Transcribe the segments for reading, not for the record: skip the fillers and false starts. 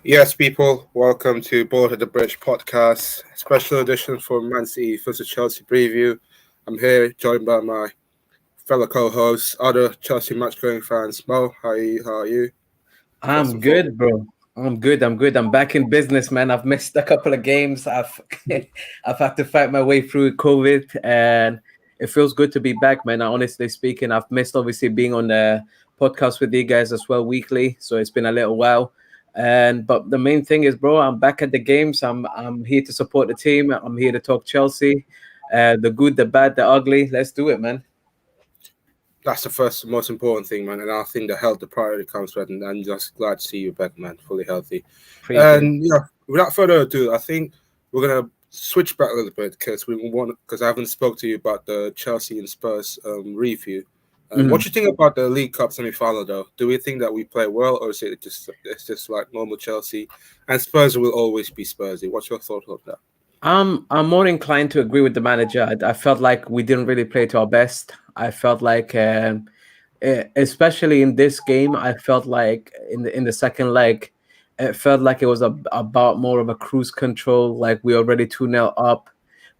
Yes, people, welcome to Board of the Bridge podcast, special edition for Man City versus Chelsea preview. I'm here joined by my fellow co-hosts, other Chelsea match-going fans. Mo, how are you? First I'm and foremost. good, bro. I'm good. I'm good. I'm back in business, man. I've missed a couple of games. I've I've had to fight my way through COVID, and it feels good to be back, man. Honestly speaking, I've missed obviously being on the podcast with you guys as well weekly. So it's been a little while. And but the main thing is, bro, I'm back at the games. I'm here to support the team. I'm here to talk Chelsea, the good, the bad, the ugly. Let's do it, man. That's the first, most important thing, man. And I think the health, the priority comes first. And I'm just glad to see you back, man, fully healthy. Appreciate it. And yeah, without further ado, I think we're gonna switch back a little bit because I haven't spoke to you about the Chelsea and Spurs review. What Mhm. do you think about the League Cup semi-final, though? Do we think that we play well, or is it just like normal Chelsea, and Spurs will always be Spursy? What's your thought of that? I'm more inclined to agree with the manager. I felt like we didn't really play to our best. I felt like, especially in this game, I felt like in the second leg, it felt like it was about more of a cruise control. Like we already 2-0 up.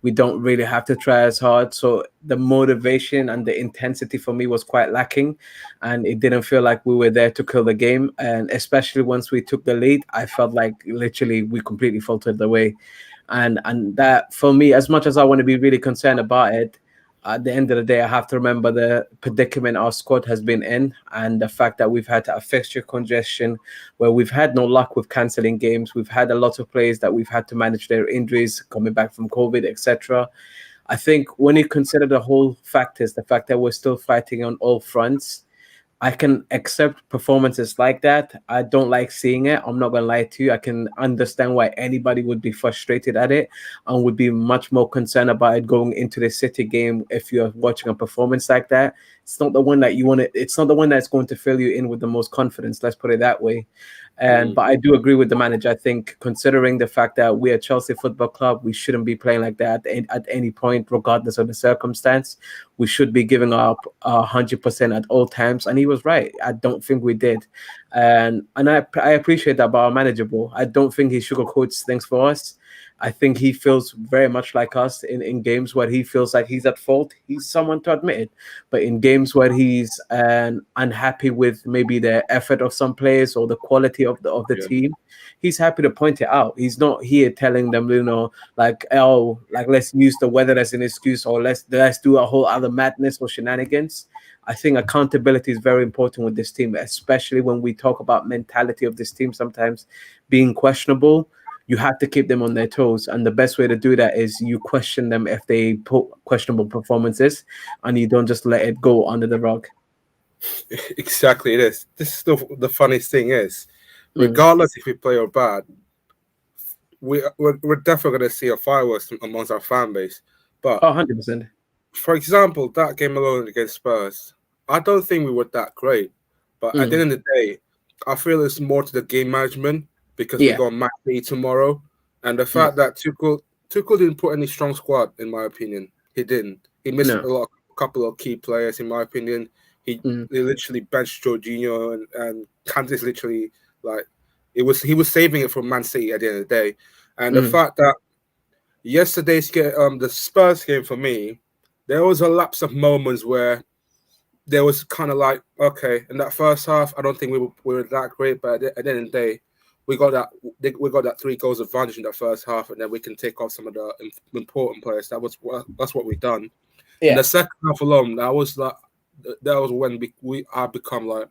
We don't really have to try as hard. So the motivation and the intensity for me was quite lacking, and it didn't feel like we were there to kill the game. And especially once we took the lead, I felt like literally we completely faltered the way, and that for me, as much as I want to be really concerned about it, at the end of the day I have to remember the predicament our squad has been in, and the fact that we've had a fixture congestion where we've had no luck with cancelling games. We've had a lot of players that we've had to manage their injuries coming back from COVID, etc. I think when you consider the whole factors, the fact that we're still fighting on all fronts, I can accept performances like that. I don't like seeing it. I'm not gonna lie to you. I can understand why anybody would be frustrated at it and would be much more concerned about it going into the City game. If you're watching a performance like that, it's not the one that you want to. It's not the one that's going to fill you in with the most confidence. Let's put it that way. And Mm. but I do agree with the manager. I think considering the fact that we're Chelsea Football Club, we shouldn't be playing like that at any point, regardless of the circumstance. We should be giving up 100% at all times. And he was right. I don't think we did, and I appreciate that about our manager, bro. I don't think he sugarcoats things for us. I think he feels very much like us in games where he feels like he's at fault. He's someone to admit it. But in games where he's unhappy with maybe the effort of some players or the quality of the Yeah. team, he's happy to point it out. He's not here telling them, like, oh, like let's use the weather as an excuse, or let's do a whole other madness or shenanigans. I think accountability is very important with this team, especially when we talk about mentality of this team sometimes being questionable. You have to keep them on their toes, and the best way to do that is you question them if they put questionable performances, and you don't just let it go under the rug. Exactly, it is. This is the funniest thing is, Mm. regardless if we play or bad, we're definitely going to see a fireworks amongst our fan base. But Oh, 100%. for example, that game alone against Spurs, I don't think we were that great. But at the Mm. end of the day, I feel it's more to the game management because we Yeah. got match day tomorrow, and the Mm. fact that Tuchel didn't put any strong squad, in my opinion. He didn't. He missed No. a couple of key players, in my opinion. He, Mm. he literally benched Jorginho and Kante's literally like he was saving it for Man City at the end of the day, and the Mm. fact that yesterday's game, the Spurs game for me, there was a lapse of moments where there was kind of like, okay, in that first half, I don't think we were that great, but at the end of the day, we got that we got that 3 goals advantage in the first half, and then we can take off some of the important players. That's what we done. In Yeah. the second half alone, that was when we I become like,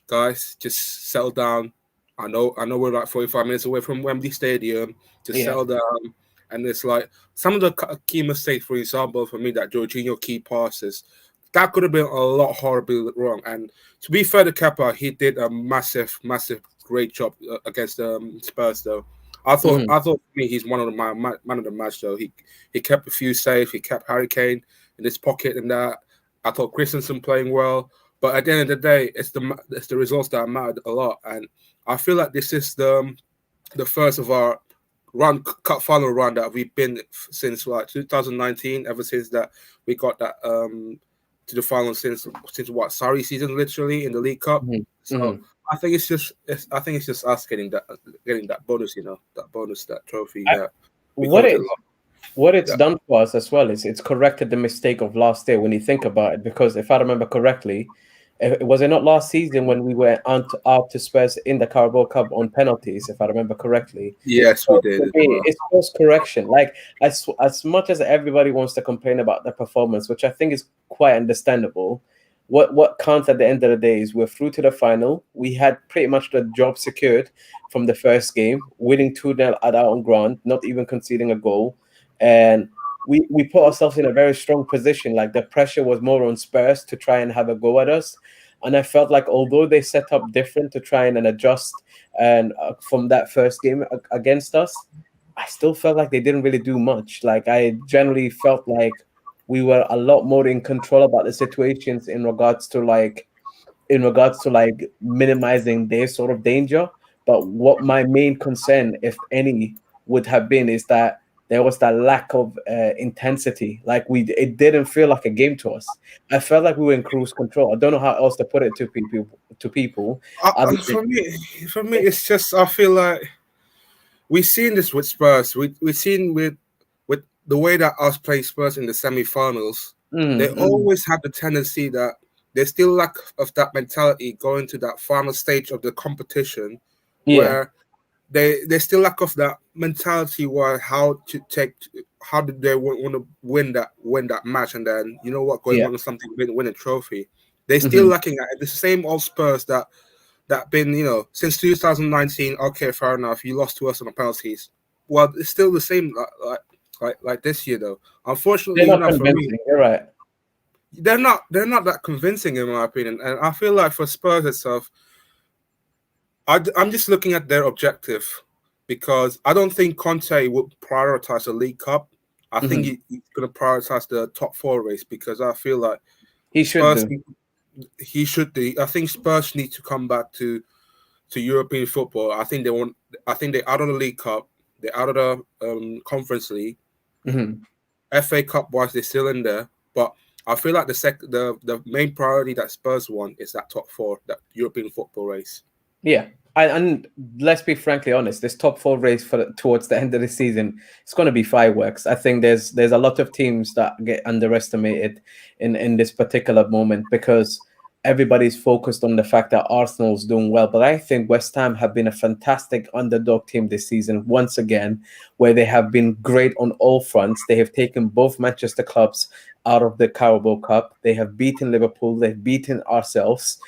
guys, just settle down. I know we're like 45 minutes away from Wembley Stadium. Just Yeah. settle down. And it's like some of the key mistakes, for example, for me, that Jorginho key passes, that could have been a lot horribly wrong. And to be fair to Kepa, he did a massive, massive, great job against Spurs, though. Mhm. I thought for me, he's one of my man of the match, though. He kept a few safe. He kept Harry Kane in his pocket, and that. I thought Christensen playing well. But at the end of the day, it's the results that mattered a lot, and I feel like this is the first of our cup final run that we've been since like 2019. Ever since that we got that to the final since what Sarri season literally in the League Cup. Mhm. So Mhm. I think it's just us getting that bonus, that trophy I, that we what currently it lost. what it's Yeah. done for us as well is it's corrected the mistake of last year when you think about it. Because if I remember correctly, was it not last season when we were out to Spurs in the Carabao Cup on penalties? If I remember correctly, Yes, we so did for as me, well. it's course correction. Like as much as everybody wants to complain about the performance, which I think is quite understandable. What counts at the end of the day is we're through to the final. We had pretty much the job secured from the first game, winning 2-0 at our own ground, not even conceding a goal. And we put ourselves in a very strong position. Like the pressure was more on Spurs to try and have a go at us. And I felt like although they set up different to try and adjust and from that first game against us, I still felt like they didn't really do much. Like I generally felt like we were a lot more in control about the situations in regards to minimizing their sort of danger. But what my main concern, if any, would have been is that there was that lack of intensity. Like it didn't feel like a game to us. I felt like we were in cruise control. I don't know how else to put it to people. Other than, For me, it's just I feel like we've seen this with Spurs. We've seen with the way that us play Spurs in the semi-finals. They always have the tendency that they still lack of that mentality going to that final stage of the competition, yeah, where they still lack of that mentality where how did they want to win that match, and then going yeah, on to something, win a trophy. They're still hmm lacking at the same old Spurs that been since 2019. Okay, fair enough, you lost to us on the penalties. Well, it's still the same like this year though. they're Unfortunately, not for me, convincing. You're right. they're not that convincing in my opinion, and I feel like for Spurs itself, I'm just looking at their objective, because I don't think Conte would prioritize the League Cup. I think hmm he's going to prioritize the top four race, because I feel like He should Spurs, do. he should do. I think Spurs need to come back to European football. I think they want. I think they're out of the League Cup. They're out of the Conference League. hmm FA Cup wise, they're still in there, but I feel like the main priority that Spurs want is that top four, that European football race. Yeah, and let's be frankly honest. This top four race towards the end of the season, it's going to be fireworks. I think there's a lot of teams that get underestimated in this particular moment because everybody's focused on the fact that Arsenal's doing well. But I think West Ham have been a fantastic underdog team this season once again, where they have been great on all fronts. They have taken both Manchester clubs out of the Carabao Cup. They have beaten Liverpool. They've beaten ourselves.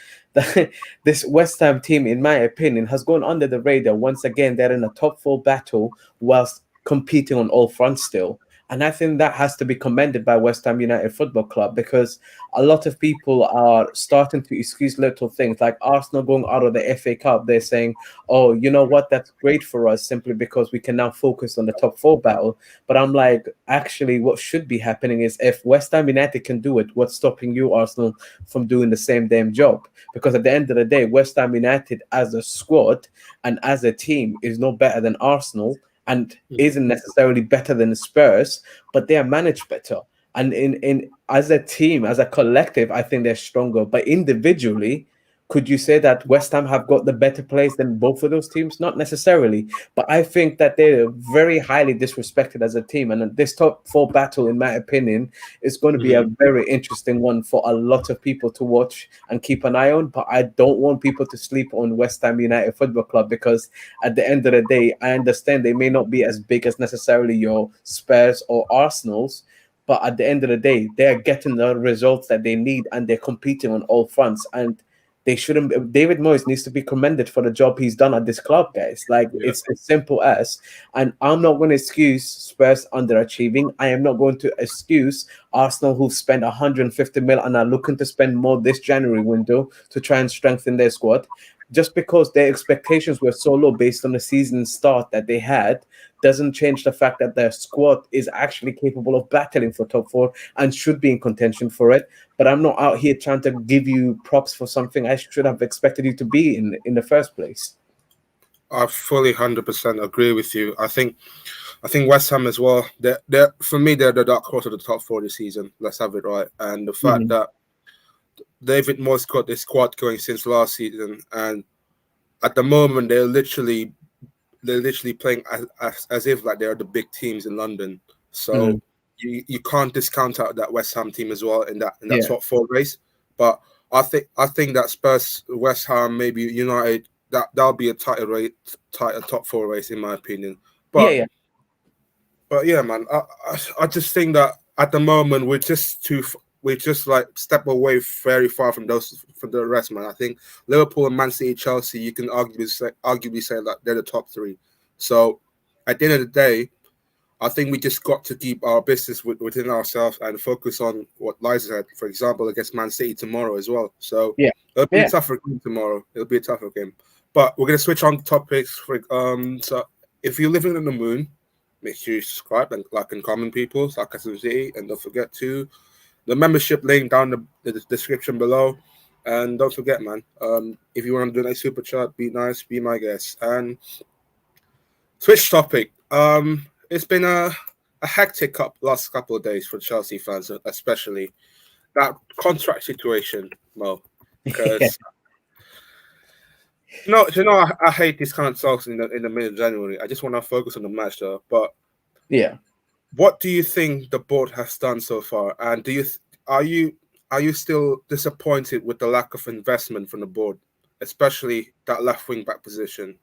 This West Ham team, in my opinion, has gone under the radar. Once again, they're in a top four battle whilst competing on all fronts still. And I think that has to be commended by West Ham United Football Club, because a lot of people are starting to excuse little things like Arsenal going out of the FA Cup. They're saying, oh, you know what, that's great for us simply because we can now focus on the top four battle. But I'm like, actually, what should be happening is if West Ham United can do it, what's stopping you, Arsenal, from doing the same damn job? Because at the end of the day, West Ham United as a squad and as a team is no better than Arsenal and isn't necessarily better than the Spurs, but they are managed better. And in as a team, as a collective, I think they're stronger. But individually, could you say that West Ham have got the better players than both of those teams? Not necessarily, but I think that they're very highly disrespected as a team. And this top four battle, in my opinion, is going to be a very interesting one for a lot of people to watch and keep an eye on. But I don't want people to sleep on West Ham United Football Club, because at the end of the day, I understand they may not be as big as necessarily your Spurs or Arsenal's, but at the end of the day, they're getting the results that they need and they're competing on all fronts. And they shouldn't. David Moyes needs to be commended for the job he's done at this club, guys. Like Yeah. it's as simple as. And I'm not going to excuse Spurs underachieving. I am not going to excuse Arsenal, who've spent 150 mil and are looking to spend more this January window to try and strengthen their squad. Just because their expectations were so low based on the season start that they had, doesn't change the fact that their squad is actually capable of battling for top four and should be in contention for it. But I'm not out here trying to give you props for something I should have expected you to be in the first place. I fully 100% agree with you. I think West Ham as well. They're for me they're the dark horse of the top four this season. Let's have it right. And the fact Mhm. that David Moyes got this squad going since last season, and at the moment they're literally playing as if like they're the big teams in London. So Mm, you can't discount out that West Ham team as well in that yeah, top four race. But I think that Spurs, West Ham, maybe United, that'll be a tighter top four race in my opinion. yeah, But yeah, but yeah, man, I just think that at the moment we just like step away very far from the rest, man. I think Liverpool and Man City, Chelsea, you can arguably say that they're the top three. So at the end of the day, I think we just got to keep our business within ourselves and focus on what lies ahead. For example, against Man City tomorrow as well. So yeah, it'll be a yeah. tougher game tomorrow. It'll be a tougher game. But we're gonna switch on topics. So if you're living in the moon, make sure you subscribe and like and comment, people. Sarcasm City, and don't forget to the membership link down the description below. And don't forget, man. If you want to do a super chat, be nice, be my guest, and switch topic. It's been a hectic last couple of days for Chelsea fans, especially that contract situation, Mo. Because I hate these kind of talks in the middle of January. I just want to focus on the match, though. But Yeah. what do you think the board has done so far? And are you still disappointed with the lack of investment from the board, especially that left wing back position?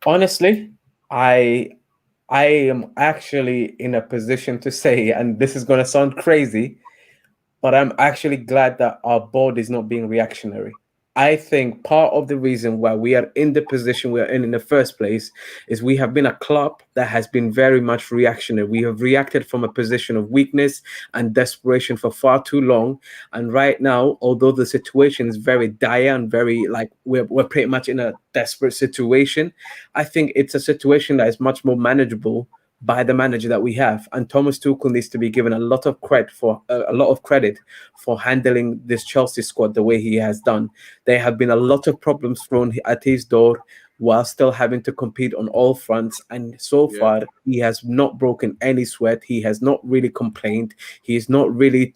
Honestly, I I am actually in a position to say, and this is going to sound crazy, but I'm actually glad that our board is not being reactionary. I think part of the reason why we are in the position we are in the first place is we have been a club that has been very much reactionary. We have reacted from a position of weakness and desperation for far too long. And right now, although the situation is very dire and very like we're pretty much in a desperate situation, I think it's a situation that is much more manageable by the manager that we have. And Thomas Tuchel needs to be given a lot of credit for handling this Chelsea squad the way he has done. There have been a lot of problems thrown at his door while still having to compete on all fronts. And so Yeah, far, he has not broken any sweat. He has not really complained. He's not really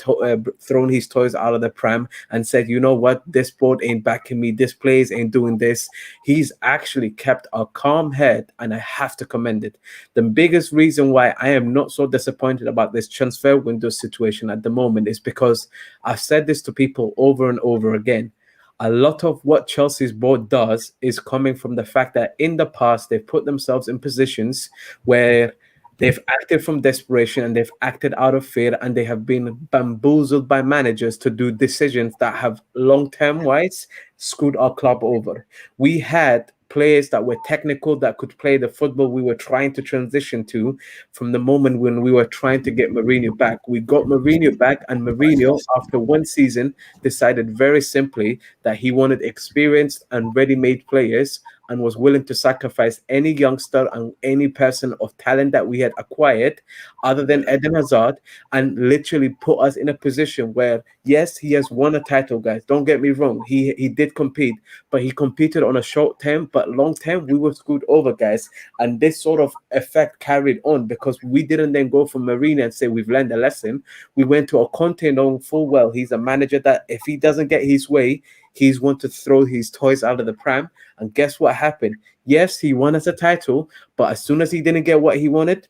thrown his toys out of the pram and said, you know what, this board ain't backing me. This players ain't doing this. He's actually kept a calm head, and I have to commend it. The biggest reason why I am not so disappointed about this transfer window situation at the moment is because I've said this to people over and over again. A lot of what Chelsea's board does is coming from the fact that in the past they've put themselves in positions where they've acted from desperation and they've acted out of fear, and they have been bamboozled by managers to do decisions that have long term wise screwed our club over. We had players that were technical, that could play the football we were trying to transition to from the moment when we were trying to get Mourinho back. We got Mourinho back, and Mourinho, after one season, decided very simply that he wanted experienced and ready-made players and was willing to sacrifice any youngster and any person of talent that we had acquired other than yeah, Eden Hazard, and literally put us in a position where, yes, he has won a title, guys. Don't get me wrong. He did compete, but he competed on a short term, but long term, we were screwed over, guys. And this sort of effect carried on because we didn't then go from Marina and say we've learned a lesson. We went to a Conte knowing full well he's a manager that if he doesn't get his way, he's going to throw his toys out of the pram. And guess what happened? Yes, he won us a title, but as soon as he didn't get what he wanted,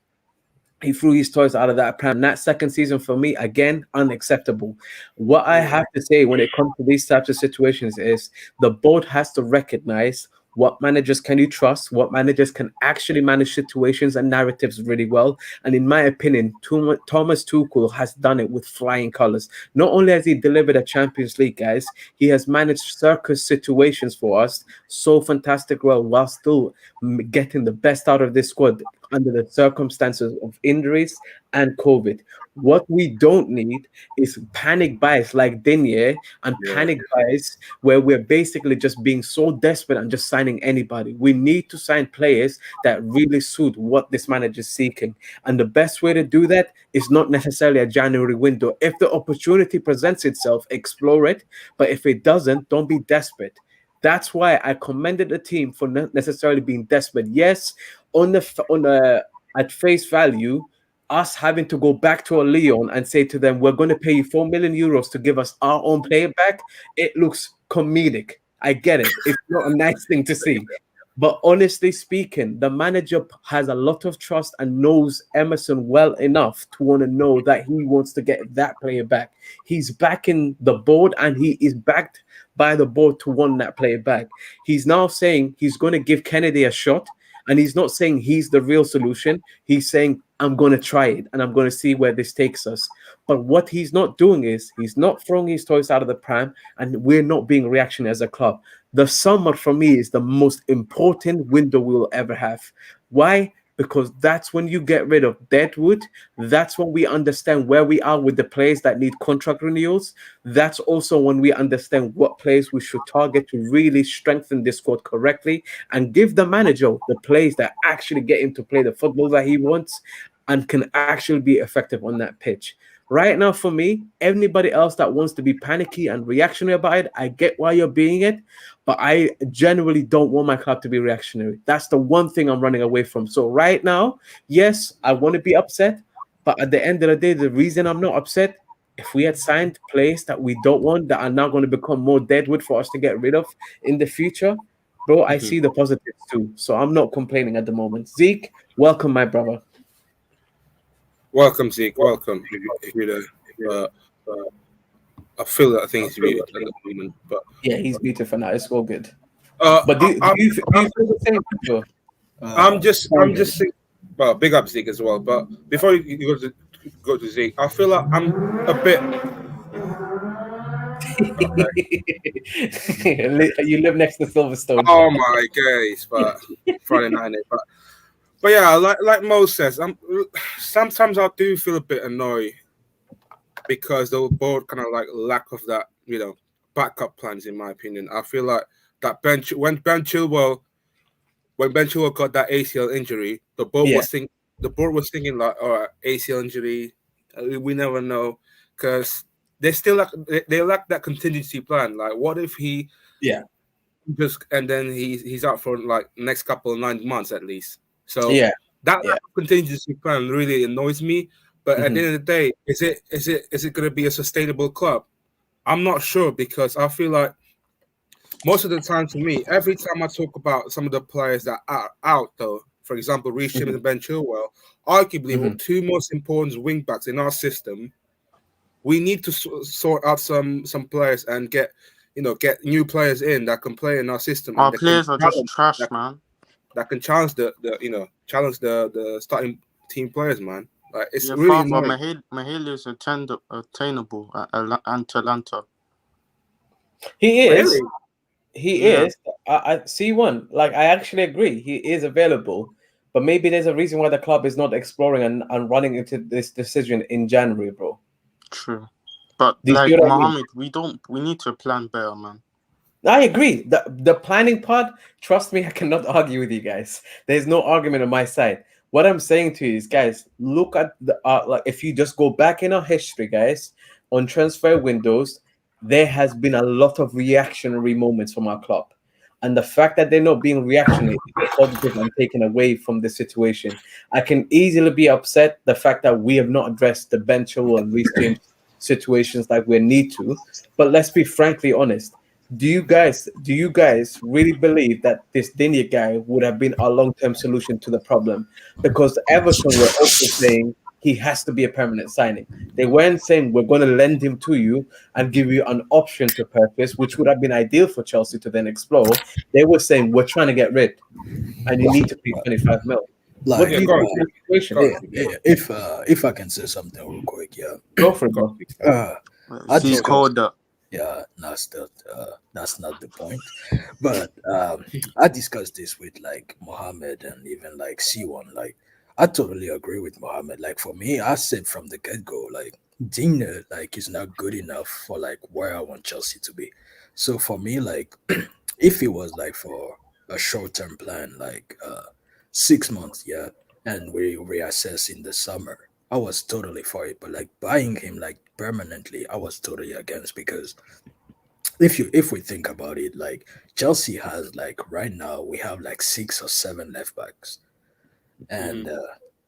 he threw his toys out of that pram. That second season for me, again, unacceptable. What I yeah, have to say when it comes to these types of situations is the board has to recognize what managers can you trust, what managers can actually manage situations and narratives really well. And in my opinion, Thomas Tuchel has done it with flying colors. Not only has he delivered a Champions League, guys, he has managed circus situations for us so fantastic well while still getting the best out of this squad under the circumstances of injuries and COVID. What we don't need is panic buys like Digne and yeah, panic buys where we're basically just being so desperate and just signing anybody. We need to sign players that really suit what this manager is seeking. And the best way to do that is not necessarily a January window. If the opportunity presents itself, explore it. But if it doesn't, don't be desperate. That's why I commended the team for not necessarily being desperate. Yes, on the at face value, us having to go back to a Leon and say to them, "We're going to pay you 4 million euros to give us our own player back," it looks comedic. I get it. It's not a nice thing to see. But honestly speaking, the manager has a lot of trust and knows Emerson well enough to want to know that he wants to get that player back. He's backing the board and he is backed by the board to want that player back. He's now saying he's going to give Kennedy a shot. And he's not saying he's the real solution. He's saying, I'm going to try it and I'm going to see where this takes us. But what he's not doing is he's not throwing his toys out of the pram, and we're not being reactionary as a club. The summer for me is the most important window we will ever have. Why? Because that's when you get rid of deadwood. That's when we understand where we are with the players that need contract renewals. That's also when we understand what players we should target to really strengthen this squad correctly and give the manager the players that actually get him to play the football that he wants and can actually be effective on that pitch. Right now, for me, anybody else that wants to be panicky and reactionary about it, I get why you're being it, but I generally don't want my club to be reactionary. That's the one thing I'm running away from. So right now, yes, I want to be upset, but at the end of the day, the reason I'm not upset, if we had signed players that we don't want, that are now going to become more deadwood for us to get rid of in the future, bro, I see the positives too. So I'm not complaining at the moment. Zeke, welcome, my brother. Welcome, Zeke. Welcome. I feel that I think he's muted at the moment, but Yeah, he's muted for now. It's all good. but do you feel the same, bro? I'm just thinking, well, big up Zeke as well. But before you go to Zeke, I feel like I'm a bit. You live next to Silverstone. Oh my days! But Friday night, but yeah, like Mo says, sometimes I do feel a bit annoyed because the board kind of like lack of that, backup plans. In my opinion, I feel like that when Ben Chilwell got that ACL injury, the board was thinking like, all right, ACL injury, we never know, because they still they lack that contingency plan. Like, what if he and then he's out for like next couple of 9 months at least. So that contingency plan really annoys me. But at the end of the day, is it going to be a sustainable club? I'm not sure, because I feel like most of the time, to me, every time I talk about some of the players that are out, though, for example, Reece James and Ben Chilwell, arguably the two most important wing backs in our system, we need to sort out some players and get new players in that can play in our system. Our players are just trash, man. That can challenge the starting team players, man. Like, it's really annoying. Mahalia is attainable at Atalanta. He is. Really? He is. I see one. Like, I actually agree. He is available, but maybe there's a reason why the club is not exploring and running into this decision in January, bro. True, but like Mohammed, we need to plan better, man. I agree. The planning part, trust me, I cannot argue with you guys. There's no argument on my side. What I'm saying to you is, guys, look at the like, if you just go back in our history, guys, on transfer windows, there has been a lot of reactionary moments from our club. And the fact that they're not being reactionary is positive and taken away from the situation. I can easily be upset the fact that we have not addressed the Ben Chilwell and Reece James situations like we need to. But let's be frankly honest. Do you guys really believe that this Digne guy would have been a long-term solution to the problem? Because Everton were also saying he has to be a permanent signing. They weren't saying we're going to lend him to you and give you an option to purchase, which would have been ideal for Chelsea to then explore. They were saying we're trying to get rid, and you need to pay 25 mil. Like, what do you think of the situation? If I can say something real quick, Go for it, bro. He's called up. Yeah, that's not the point. But I discussed this with like Mohammed and even like C1. Like, I totally agree with Mohammed. Like, for me, I said from the get-go, like, Digne, like, is not good enough for like where I want Chelsea to be. So for me, like, if it was like for a short-term plan, like 6 months, and we reassess in the summer, I was totally for it. But like buying him like permanently, I was totally against, because if we think about it, like, Chelsea has like right now we have like 6 or 7 left backs, and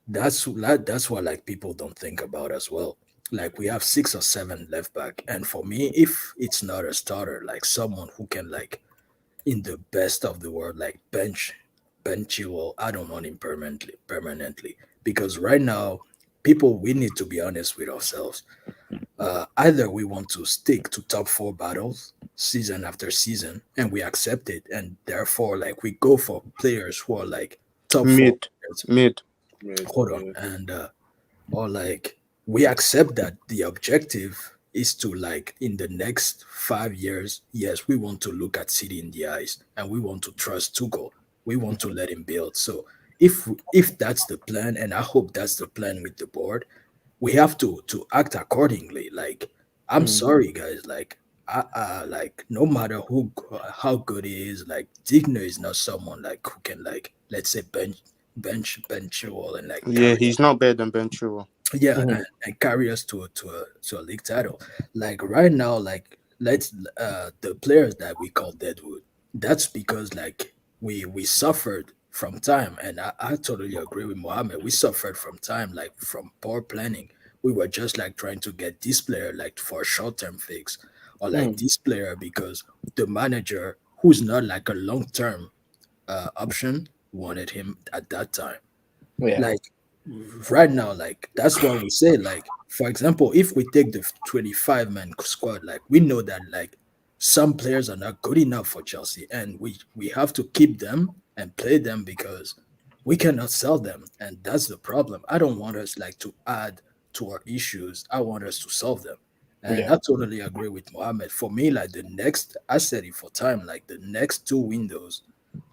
that's what like people don't think about as well. Like, we have 6 or 7 left back, and for me, if it's not a starter, like someone who can like in the best of the world, like bench Chilwell. I don't want him permanently because right now, people, we need to be honest with ourselves. Either we want to stick to top four battles season after season, and we accept it, and therefore, like we go for players who are like top four Mid, players. mid. Hold on, and or like we accept that the objective is to like in the next 5 years, yes, we want to look at City in the eyes and we want to trust Tuchel. We want to let him build. So if that's the plan, and I hope that's the plan with the board, we have to act accordingly. Like I'm sorry, guys. Like like no matter who how good he is, like Digno is not someone like who can like let's say bench Chilwell and like Yeah, carry he's not better than Ben Chilwell. yeah and carry us to a league title. Like right now, like let's the players that we call deadwood, that's because like we suffered from time, and I totally agree with Mohammed. We suffered from time, like from poor planning. We were just like trying to get this player like for a short-term fix, or like this player because the manager, who's not like a long-term option, wanted him at that time. Yeah. Like right now, like that's what we say. Like for example, if we take the 25-man squad, like we know that like some players are not good enough for Chelsea, and we have to keep them and play them because we cannot sell them, and that's the problem. I don't want us like to add to our issues. I want us to solve them. And Yeah. I totally agree with Mohammed. For me, like the next, I said it for time, like the next two windows,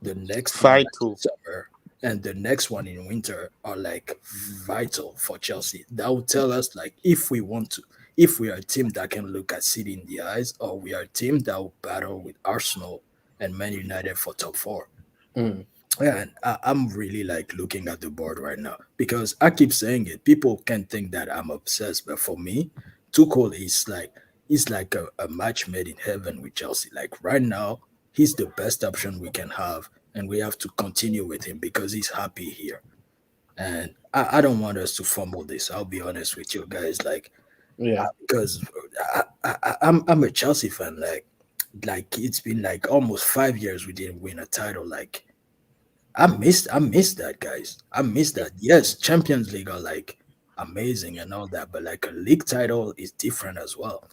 the next one like in Vital. summer and the next one in winter are like vital for Chelsea. That will tell us like if we want to, if we are a team that can look at City in the eyes, or we are a team that will battle with Arsenal and Man United for top four. Mm. Yeah, and I'm really like looking at the board right now because I keep saying it. People can think that I'm obsessed, but for me, Tuchel is like a match made in heaven with Chelsea. Like right now, he's the best option we can have, and we have to continue with him because he's happy here. And I don't want us to fumble this. I'll be honest with you guys, like Yeah. because I'm a Chelsea fan. Like it's been like almost 5 years we didn't win a title. Like I miss that, guys. I miss that. Yes, Champions League are like amazing and all that, but like a league title is different as well.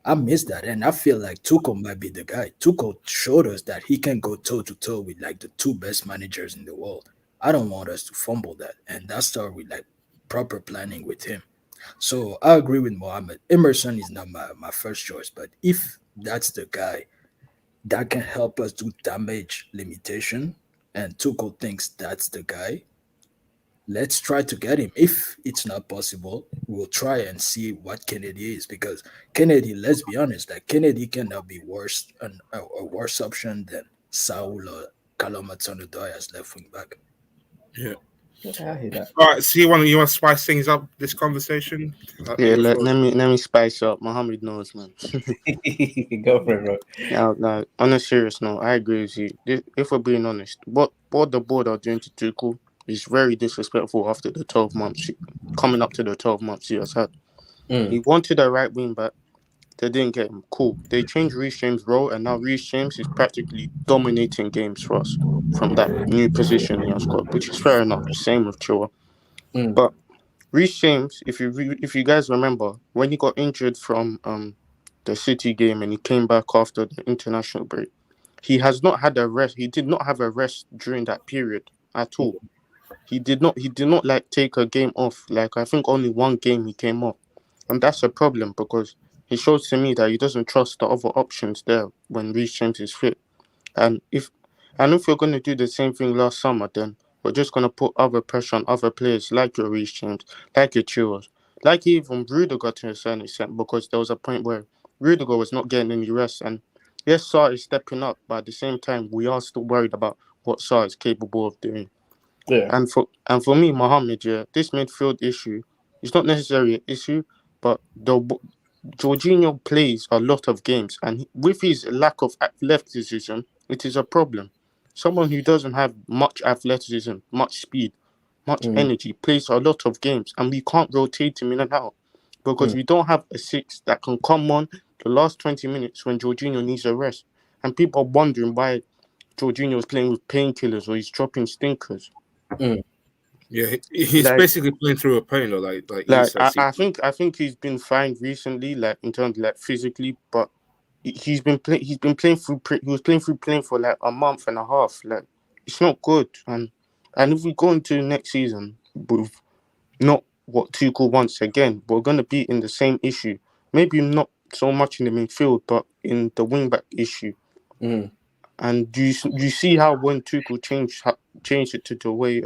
I miss that, and I feel like Tuchel might be the guy. Tuchel showed us that he can go toe to toe with like the two best managers in the world. I don't want us to fumble that, and that started with like proper planning with him. So I agree with Mohammed. Emerson is not my first choice, but if that's the guy that can help us do damage limitation, and Tuchel thinks that's the guy, let's try to get him. If it's not possible, we'll try and see what Kennedy is because Kennedy, let's be honest, like Kennedy cannot be worse a worse option than Saul or Callum Hudson-Odoi as left wing back. Yeah. Yeah, I hear that. All right. So you want to spice things up this conversation? Yeah, let me spice up. Mohammed knows, man. Go for it, bro. Now, on a serious note, I agree with you. If we're being honest, what the board are doing to Tuchel is very disrespectful after the 12 months, coming up to the 12 months he has had. He wanted a right wing back. They didn't get him. Cool. They changed Reece James' role, and now Reece James is practically dominating games for us from that new position in our squad, which is fair enough. Same with Chua. But Reece James, if you guys remember, when he got injured from the City game and he came back after the international break, he has not had a rest. He did not have a rest during that period at all. He did not like take a game off. Like I think only one game he came off. And that's a problem because he shows to me that he doesn't trust the other options there when Reece James is fit. And if you're going to do the same thing last summer, then we're just going to put other pressure on other players like your Reece James, like your Chilwell, like even Rudiger to a certain extent, because there was a point where Rudiger was not getting any rest. And yes, Sarr is stepping up, but at the same time, we are still worried about what Sarr is capable of doing. Yeah. And for me, Mohammed, yeah, this midfield issue is not necessarily an issue, but Jorginho plays a lot of games, and with his lack of athleticism, it is a problem. Someone who doesn't have much athleticism, much speed, much energy, plays a lot of games, and we can't rotate him in and out because we don't have a six that can come on the last 20 minutes when Jorginho needs a rest. And people are wondering why Jorginho was playing with painkillers or he's dropping stinkers. Yeah, he's Like- basically playing through a pain, though. Like you said, I think he's been fine recently, like in terms of, like, physically, but he was playing for like a month and a half. Like, it's not good. And if we go into next season with not what Tuchel wants again, we're gonna be in the same issue. Maybe not so much in the midfield, but in the wing back issue. And you see how when Tuchel changed it to the way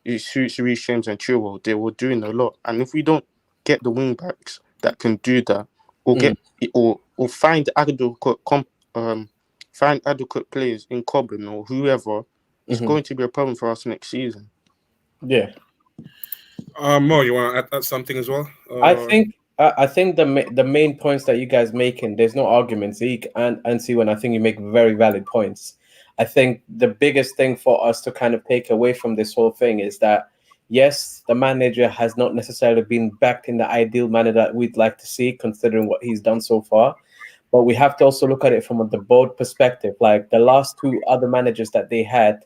it suits Reece James and Chilwell, they were doing a lot. And if we don't get the wing backs that can do that, or get or find adequate players in Coburn or whoever, it's going to be a problem for us next season. Yeah. Mo, you want to add something as well? I think the main points that you guys making, there's no argument, Zeke and Siwan. I think you make very valid points. I think the biggest thing for us to kind of take away from this whole thing is that, yes, the manager has not necessarily been backed in the ideal manner that we'd like to see, considering what he's done so far. But we have to also look at it from the board perspective. Like the last two other managers that they had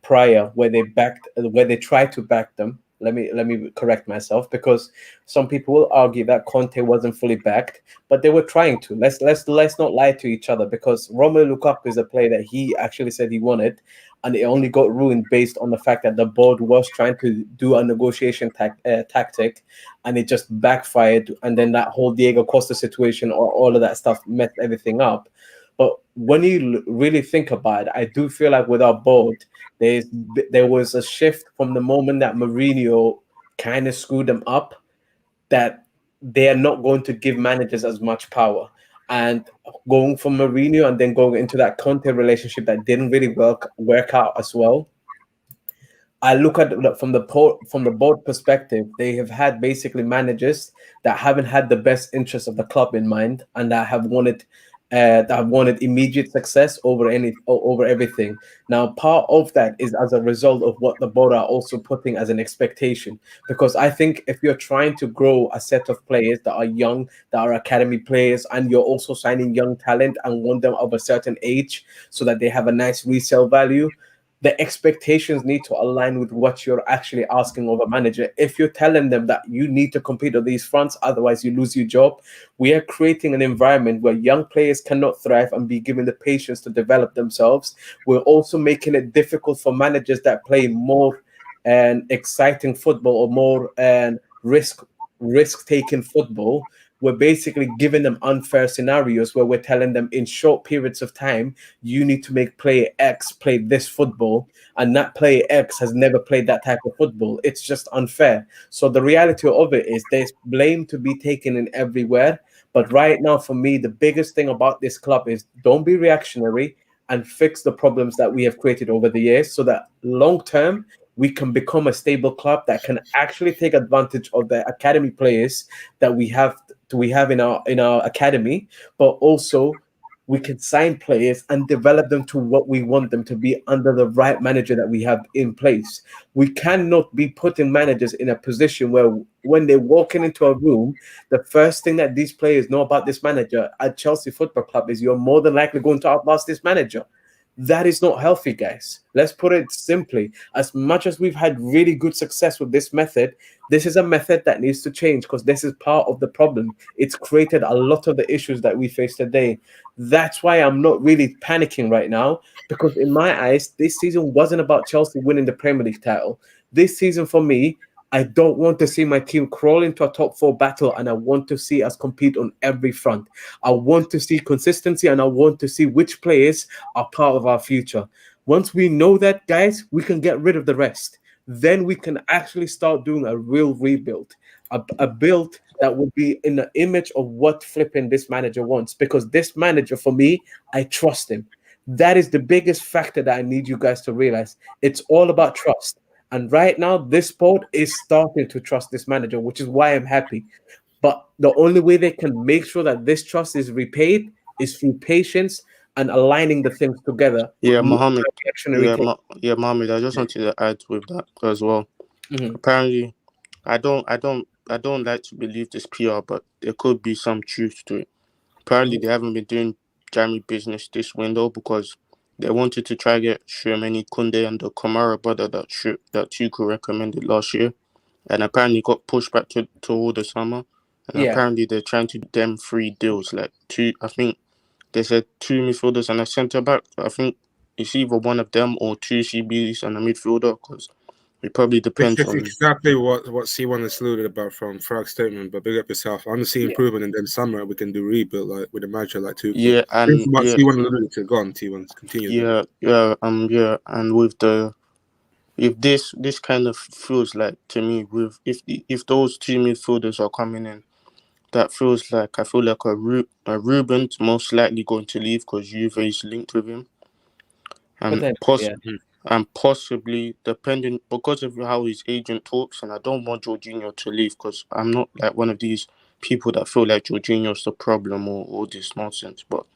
prior, where they tried to back them. Let me correct myself, because some people will argue that Conte wasn't fully backed, but they were trying to. Let's not lie to each other, because Romelu Lukaku is a player that he actually said he wanted, and it only got ruined based on the fact that the board was trying to do a negotiation tactic, and it just backfired. And then that whole Diego Costa situation or all of that stuff messed everything up. But when you really think about it, I do feel like with our board, there was a shift from the moment that Mourinho kind of screwed them up, that they are not going to give managers as much power. And going from Mourinho and then going into that Conte relationship that didn't really work out as well. I look at it from the board perspective. They have had basically managers that haven't had the best interest of the club in mind, and that have wanted immediate success over everything. Now, part of that is as a result of what the board are also putting as an expectation. Because I think if you're trying to grow a set of players that are young, that are academy players, and you're also signing young talent and want them of a certain age so that they have a nice resale value, the expectations need to align with what you're actually asking of a manager. If you're telling them that you need to compete on these fronts, otherwise you lose your job, we are creating an environment where young players cannot thrive and be given the patience to develop themselves. We're also making it difficult for managers that play more and exciting football or more and risk-taking football. We're basically giving them unfair scenarios where we're telling them in short periods of time, you need to make player X play this football, and that player X has never played that type of football. It's just unfair. So the reality of it is there's blame to be taken in everywhere. But right now, for me, the biggest thing about this club is don't be reactionary and fix the problems that we have created over the years, so that long term, we can become a stable club that can actually take advantage of the academy players that we have in our academy, but also we can sign players and develop them to what we want them to be under the right manager that we have in place. We cannot be putting managers in a position where when they're walking into a room, the first thing that these players know about this manager at Chelsea Football Club is you're more than likely going to outlast this manager. That is not healthy, guys. Let's put it simply. As much as we've had really good success with this method, this is a method that needs to change, because this is part of the problem. It's created a lot of the issues that we face today. That's why I'm not really panicking right now, because in my eyes, this season wasn't about Chelsea winning the Premier League title. This season for me, I don't want to see my team crawl into a top 4 battle, and I want to see us compete on every front. I want to see consistency, and I want to see which players are part of our future. Once we know that, guys, we can get rid of the rest. Then we can actually start doing a real rebuild, a build that will be in the image of what flipping this manager wants. Because this manager, for me, I trust him. That is the biggest factor that I need you guys to realize. It's all about trust. And right now, this board is starting to trust this manager, which is why I'm happy. But the only way they can make sure that this trust is repaid is through patience and aligning the things together. Yeah, Mohammed. Mohammed. I just wanted to add with that as well. Apparently, I don't like to believe this PR, but there could be some truth to it. Apparently, they haven't been doing January business this window because they wanted to try get Shermani Kunde and the Kamara brother that Tuchel recommended last year, and apparently got pushed back to all the summer. And Yeah. apparently they're trying to do them 3 deals, like two. I think they said 2 midfielders and a centre back. I think it's either one of them or 2 CBs and a midfielder, because it probably This depends is on. exactly what C1 is alluded about from Frag's statement. But big up yourself. I want to see improvement, and then summer we can do rebuild like with a manager like Tuchel. Yeah, and This is what yeah, C1 alluded to. Go on, T1. Continue. and with the if this kind of feels like to me, with if those 2 midfielders are coming in, that feels like I feel like a Ruben's most likely going to leave because Juve is linked with him, and Potentially, yeah. and possibly depending because of how his agent talks. And I don't want Jorginho to leave because I'm not like one of these people that feel like Jorginho's the problem or all this nonsense. But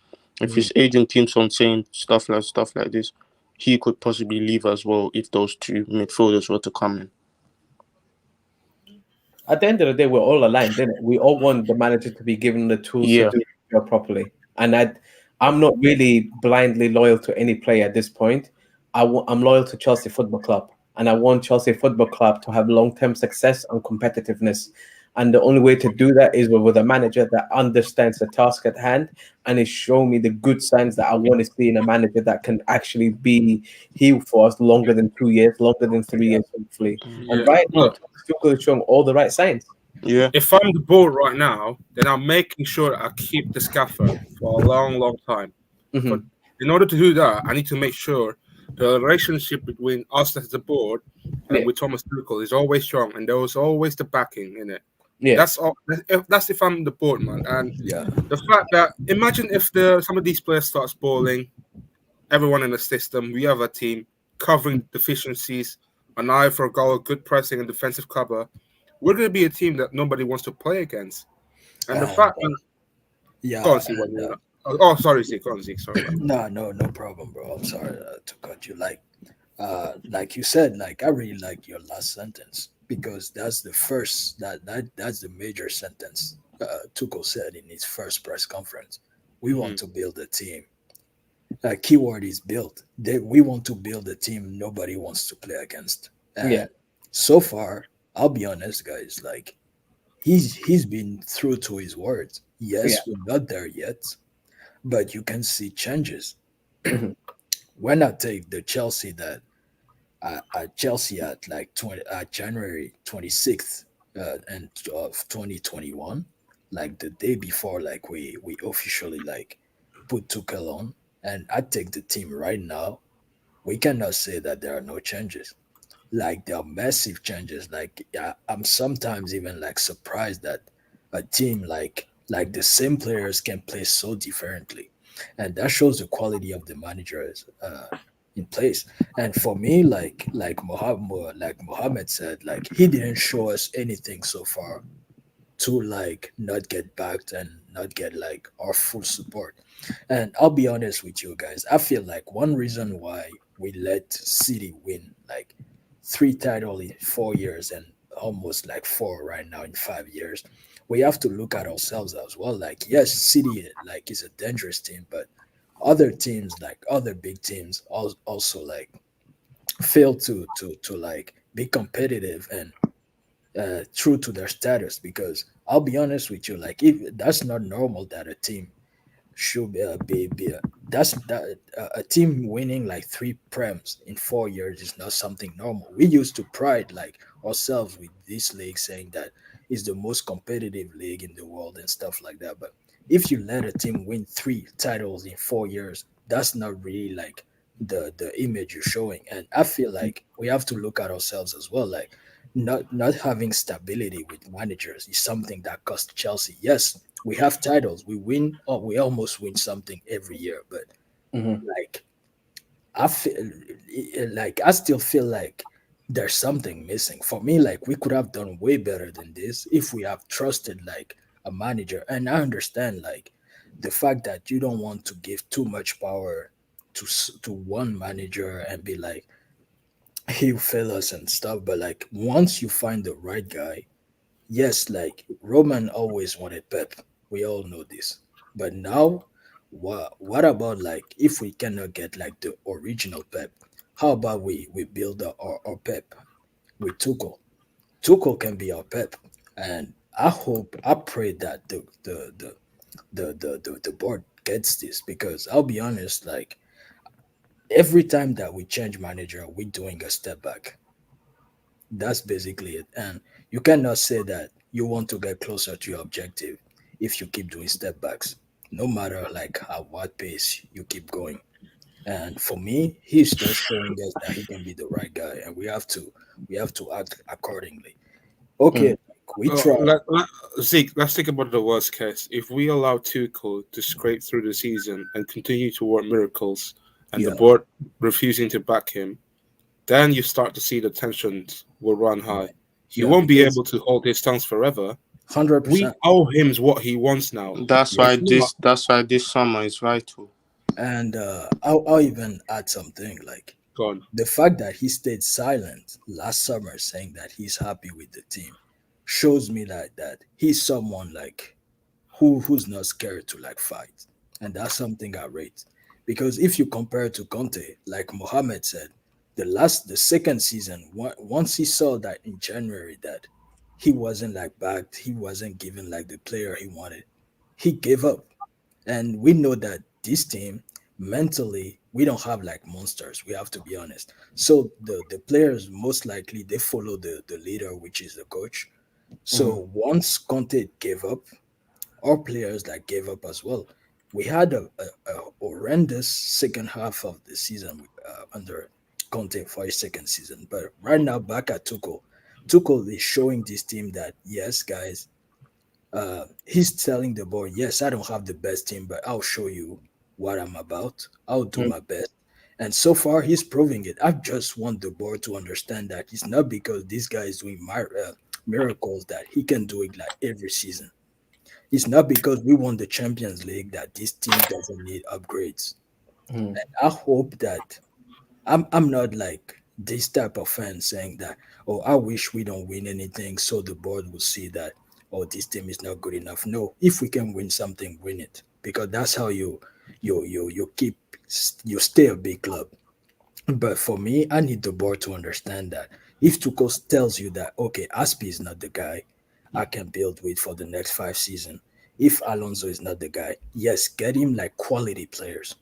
if his agent keeps on saying stuff like this, he could possibly leave as well if those 2 midfielders were to come in. At the end of the day, we're all aligned, didn't it? We all want the manager to be given the tools Yeah. to do the job properly. And I'm not really blindly loyal to any player at this point. I'm loyal to Chelsea Football Club, and I want Chelsea Football Club to have long-term success and competitiveness. And the only way to do that is with a manager that understands the task at hand and is showing me the good signs that I want to see in a manager that can actually be here for us longer than 2 years, longer than 3 years, hopefully. Yeah. And right now, Tuchel is showing all the right signs. Yeah. If I'm the board right now, then I'm making sure I keep the scaffer for a long, long time. But in order to do that, I need to make sure the relationship between us as the board and with Thomas Tuchel is always strong, and there was always the backing in it. Yeah, That's all. That's if I'm the board, man. And Yeah. the fact that imagine if some of these players start balling, everyone in the system, we have a team covering deficiencies, an eye for a goal, good pressing and defensive cover. We're going to be a team that nobody wants to play against. And the fact that Yeah. go on, see what you oh, sorry, Zeke. Go on, Zeke. Sorry. No problem, bro. I'm sorry to cut you. Like you said, like I really like your last sentence because that's the first that's the major sentence Tuchel said in his first press conference. We want to build a team. Keyword is build. We want to build a team nobody wants to play against. And so far, I'll be honest, guys. Like he's been true to his words. Yes, we're not there yet, but you can see changes. When I take the Chelsea that Chelsea at like January 26th and of 2021, like the day before, like we officially like put Tuchel on, and I take the team right now. We cannot say that there are no changes. Like there are massive changes. Like I'm sometimes even like surprised that a team like the same players can play so differently, and that shows the quality of the managers in place. And for me, like Mohammed said, like he didn't show us anything so far to like not get backed and not get like our full support. And I'll be honest with you guys, I feel like one reason why we let City win like 3 titles in 4 years and almost like 4 right now in 5 years, we have to look at ourselves as well. Like yes, City like is a dangerous team, but other teams like other big teams also like fail to like be competitive and true to their status. Because I'll be honest with you, like if that's not normal that a team should that's that a team winning like 3 prems in 4 years is not something normal. We used to pride like ourselves with this league, saying that it's the most competitive league in the world and stuff like that. But if you let a team win 3 titles in 4 years, that's not really like the image you're showing. And I feel like we have to look at ourselves as well. Like not having stability with managers is something that cost Chelsea. Yes, we have titles. We win, or we almost win something every year. But like, I feel like I still feel like there's something missing for me. Like we could have done way better than this if we have trusted like a manager. And I understand like the fact that you don't want to give too much power to one manager and be like he'll fail us and stuff. But like once you find the right guy, yes, like Roman always wanted Pep. We all know this. But now What about like if we cannot get like the original Pep? How about we build our Pep with Tuchel? Tuchel can be our Pep, and I pray that the board gets this, because I'll be honest, like every time that we change manager, we're doing a step back. That's basically it. And you cannot say that you want to get closer to your objective if you keep doing step backs, no matter like at what pace you keep going. And for me, he's just showing us that he can be the right guy, and we have to act accordingly. Okay, Mm. like, we try. Zeke, let's think about the worst case. If we allow Tuchel to scrape through the season and continue to work miracles, and the Yeah, board refusing to back him, then you start to see the tensions will run high. He yeah, won't be because able to hold his stance forever. hundred We percent. owe him what he wants now. That's Yeah, why If not, this summer is vital. and I'll even add something like gone. the fact that he stayed silent last summer, saying that he's happy with the team, shows me that he's someone like who's not scared to like fight, and that's something I rate. Because if you compare to Conte, like Mohammed said, the second season, once he saw that in January that he wasn't like backed, he wasn't given like the player he wanted, he gave up. And we know that this team mentally we don't have like monsters. We have to be honest. So the players most likely they follow the leader, which is the coach. Mm. So once Conte gave up, our players like gave up as well. We had a horrendous second half of the season under Conte for his second season, but right now back at Tuchel, Tuchel is showing this team that yes, guys, he's telling the boy, yes, I don't have the best team, but I'll show you what I'm about. I'll do Mm. my best. And so far, he's proving it. I just want the board to understand that it's not because this guy is doing miracles that he can do it like every season. It's not because we won the Champions League that this team doesn't need upgrades. Mm. I hope that I'm not like this type of fan saying that, oh, I wish we don't win anything so the board will see that, oh, this team is not good enough. No, if we can win something, win it. Because that's how you keep you stay a big club. But for me, I need the board to understand that if Tuchel tells you that, okay, Aspi is not the guy I can build with for the next 5 seasons, if Alonso is not the guy, yes, get him like quality players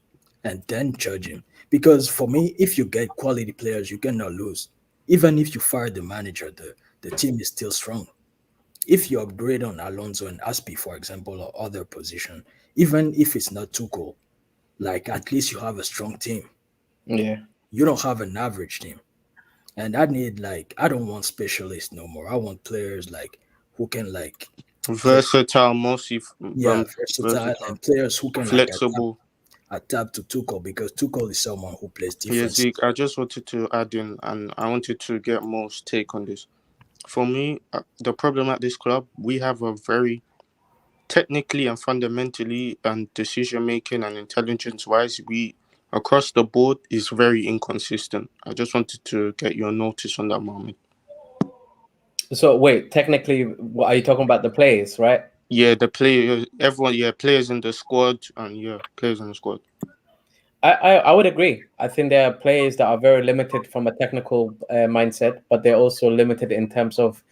and then judge him. Because for me, if you get quality players, you cannot lose. Even if you fire the manager, the team is still strong. If you upgrade on Alonso and Aspi, for example, or other position, even if it's not Tuchel, like at least you have a strong team. Yeah. You don't have an average team. And I need like I don't want specialists no more. I want players like who can like play, Versatile, mostly yeah, versatile, versatile, and players who can like flexible. adapt to Tuchel, because Tuchel is someone who plays Yeah, defense. Zeke, I just wanted to add in, and I wanted to get most take on this. For me, the problem at this club, we have a very technically and fundamentally and decision making and intelligence wise, we across the board is very inconsistent. I just wanted to get your notice on that moment. So wait, technically, what are you talking about? The players, right? Yeah, the player, everyone, yeah, players in the squad, and yeah, players in the squad. I would agree. I think there are players that are very limited from a technical mindset, but they're also limited in terms of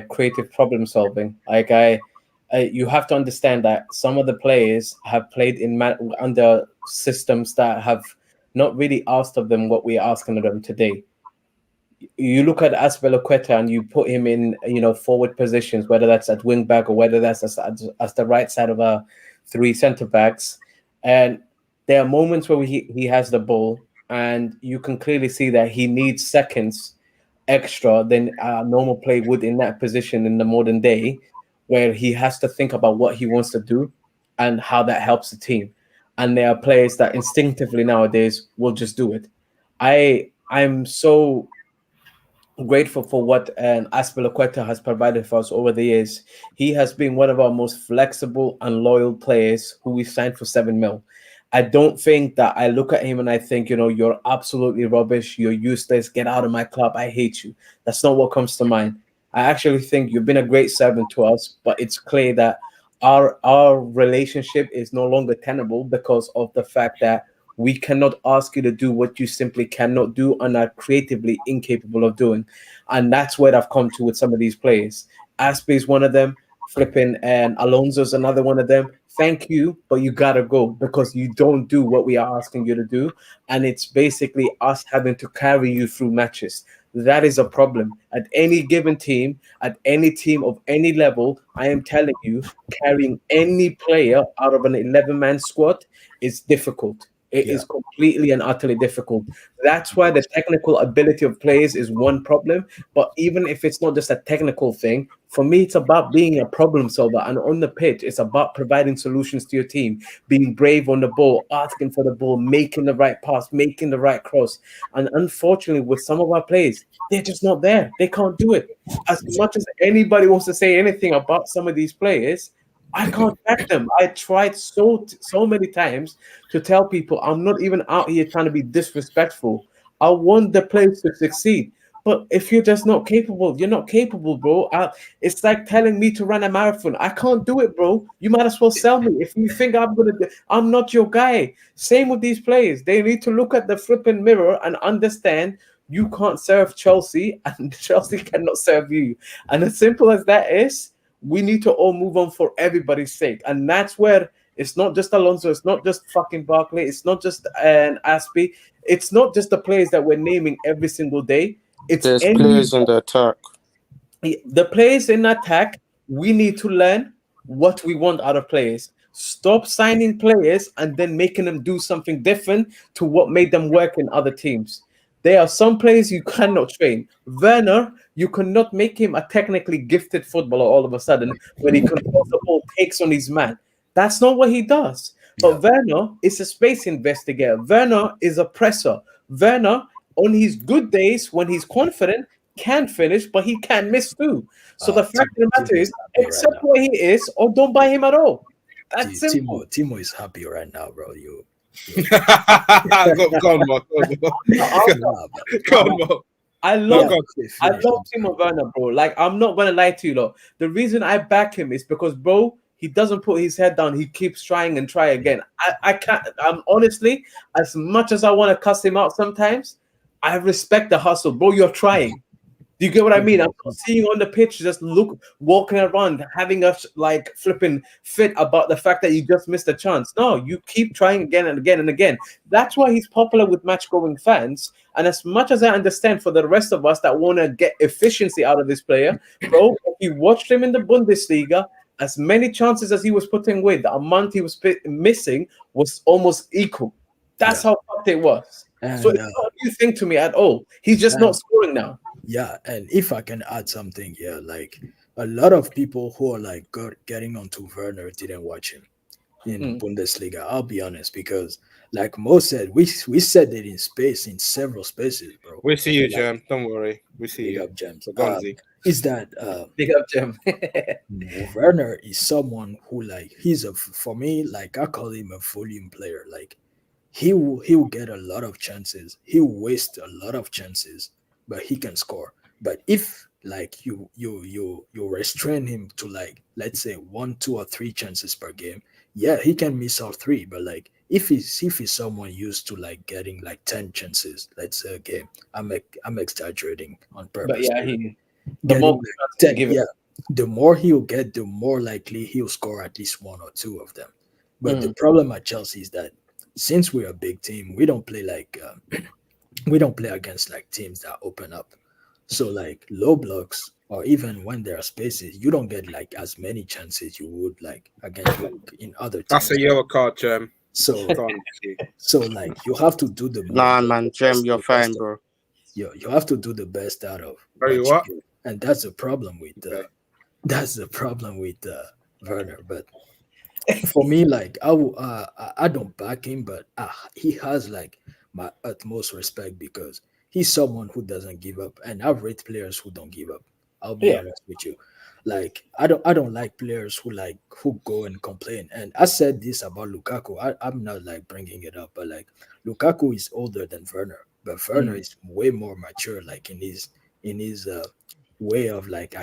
creative problem solving. You have to understand that some of the players have played under systems that have not really asked of them what we're asking of them today. You look at Azpilicueta and you put him in, forward positions, whether that's at wing back or whether that's as the right side of a three centre backs, and there are moments where he has the ball, and you can clearly see that he needs seconds extra than a normal play would in that position in the modern day, where he has to think about what he wants to do and how that helps the team. And there are players that instinctively nowadays will just do it. I'm so grateful for what Aspilicueta has provided for us over the years. He has been one of our most flexible and loyal players who we signed for 7 mil. I don't think that I look at him and I think, you're absolutely rubbish, you're useless, get out of my club, I hate you. That's not what comes to mind. I actually think you've been a great servant to us, but it's clear that our relationship is no longer tenable because of the fact that we cannot ask you to do what you simply cannot do and are creatively incapable of doing. And that's what I've come to with some of these players. Aspi is one of them, flipping, and Alonso's another one of them. Thank you, but you gotta go because you don't do what we are asking you to do. And it's basically us having to carry you through matches. That is a problem. At any given team, at any team of any level, I am telling you, carrying any player out of an 11-man squad is difficult. It Yeah. is completely and utterly difficult. That's why the technical ability of players is one problem. But even if it's not just a technical thing, for me, it's about being a problem solver. And on the pitch, it's about providing solutions to your team, being brave on the ball, asking for the ball, making the right pass, making the right cross. And unfortunately, with some of our players, they're just not there. They can't do it. As much as anybody wants to say anything about some of these players, I can't back them. I tried so many times to tell people I'm not even out here trying to be disrespectful. I want the players to succeed. But if you're just not capable, you're not capable, bro. It's like telling me to run a marathon. I can't do it, bro. You might as well sell me. If you think I'm gonna do, I'm not your guy. Same with these players. They need to look at the flipping mirror and understand you can't serve Chelsea, and Chelsea cannot serve you. And as simple as that is, we need to all move on for everybody's sake. And that's where it's not just Alonso, it's not just fucking Barkley, it's not just an Aspie, it's not just the players that we're naming every single day. It's There's any players in the attack. the players in attack. We need to learn what we want out of players. Stop signing players and then making them do something different to what made them work in other teams. There are some players you cannot train. Werner, you cannot make him a technically gifted footballer all of a sudden when he controls the ball, takes on his man. That's not what he does. But Werner is a space investigator. Werner is a presser. Werner, on his good days, when he's confident, can finish, but he can miss too. So the fact of the matter is, accept where he is or don't buy him at all. That's simple. Timo is happy right now, bro. You Go on, Mark. Go on, Mark. I love God. Timo Werner, bro. Like, I'm not gonna lie to you, though. The reason I back him is because, bro, he doesn't put his head down. He keeps trying and try again. I can't. I'm honestly, as much as I want to cuss him out sometimes, I respect the hustle, bro. You're trying. Do you get what I mean? I'm not seeing on the pitch, just walking around, having us like flipping fit about the fact that you just missed a chance. No, you keep trying again and again and again. That's why he's popular with match-going fans. And as much as I understand for the rest of us that want to get efficiency out of this player, bro, if you watched him in the Bundesliga, as many chances as he was putting away, the amount he was missing was almost equal. That's how fucked it was. And, so it's not a new thing to me at all. He's just not scoring now. Yeah, and if I can add something here, like a lot of people who are like getting onto Werner didn't watch him in Bundesliga. I'll be honest, because like Mo said, we said it in several spaces, bro. We see you, Jam. Don't worry. We see big you. up, James. Gonzi. Is that big up, Jam? Werner is someone who like for me, like I call him a volume player. Like he will get a lot of chances. He will waste a lot of chances, but he can score. But if like you restrain him to like, let's say 1, 2, or 3 chances per game, yeah, he can miss all 3. But like if he's someone used to like getting like 10 chances, let's say a game, I'm exaggerating on purpose. But yeah, the more he'll get, the more likely he'll score at least 1 or 2 of them. But the problem at Chelsea is that since we're a big team, we don't play like we don't play against like teams that open up. So like low blocks, or even when there are spaces, you don't get like as many chances you would like against like in other teams. That's a yellow card, Jam. So like you have to do the Nah, man, Jam, you're fine, bro. You have to do the best out of what? And that's the problem with Werner. But for me, like I don't back him, but he has like my utmost respect because he's someone who doesn't give up, and I rate players who don't give up. I'll be honest with you. Like I don't like players who go and complain. And I said this about Lukaku. I'm not like bringing it up, but like Lukaku is older than Werner, but Werner is way more mature, like in his way of like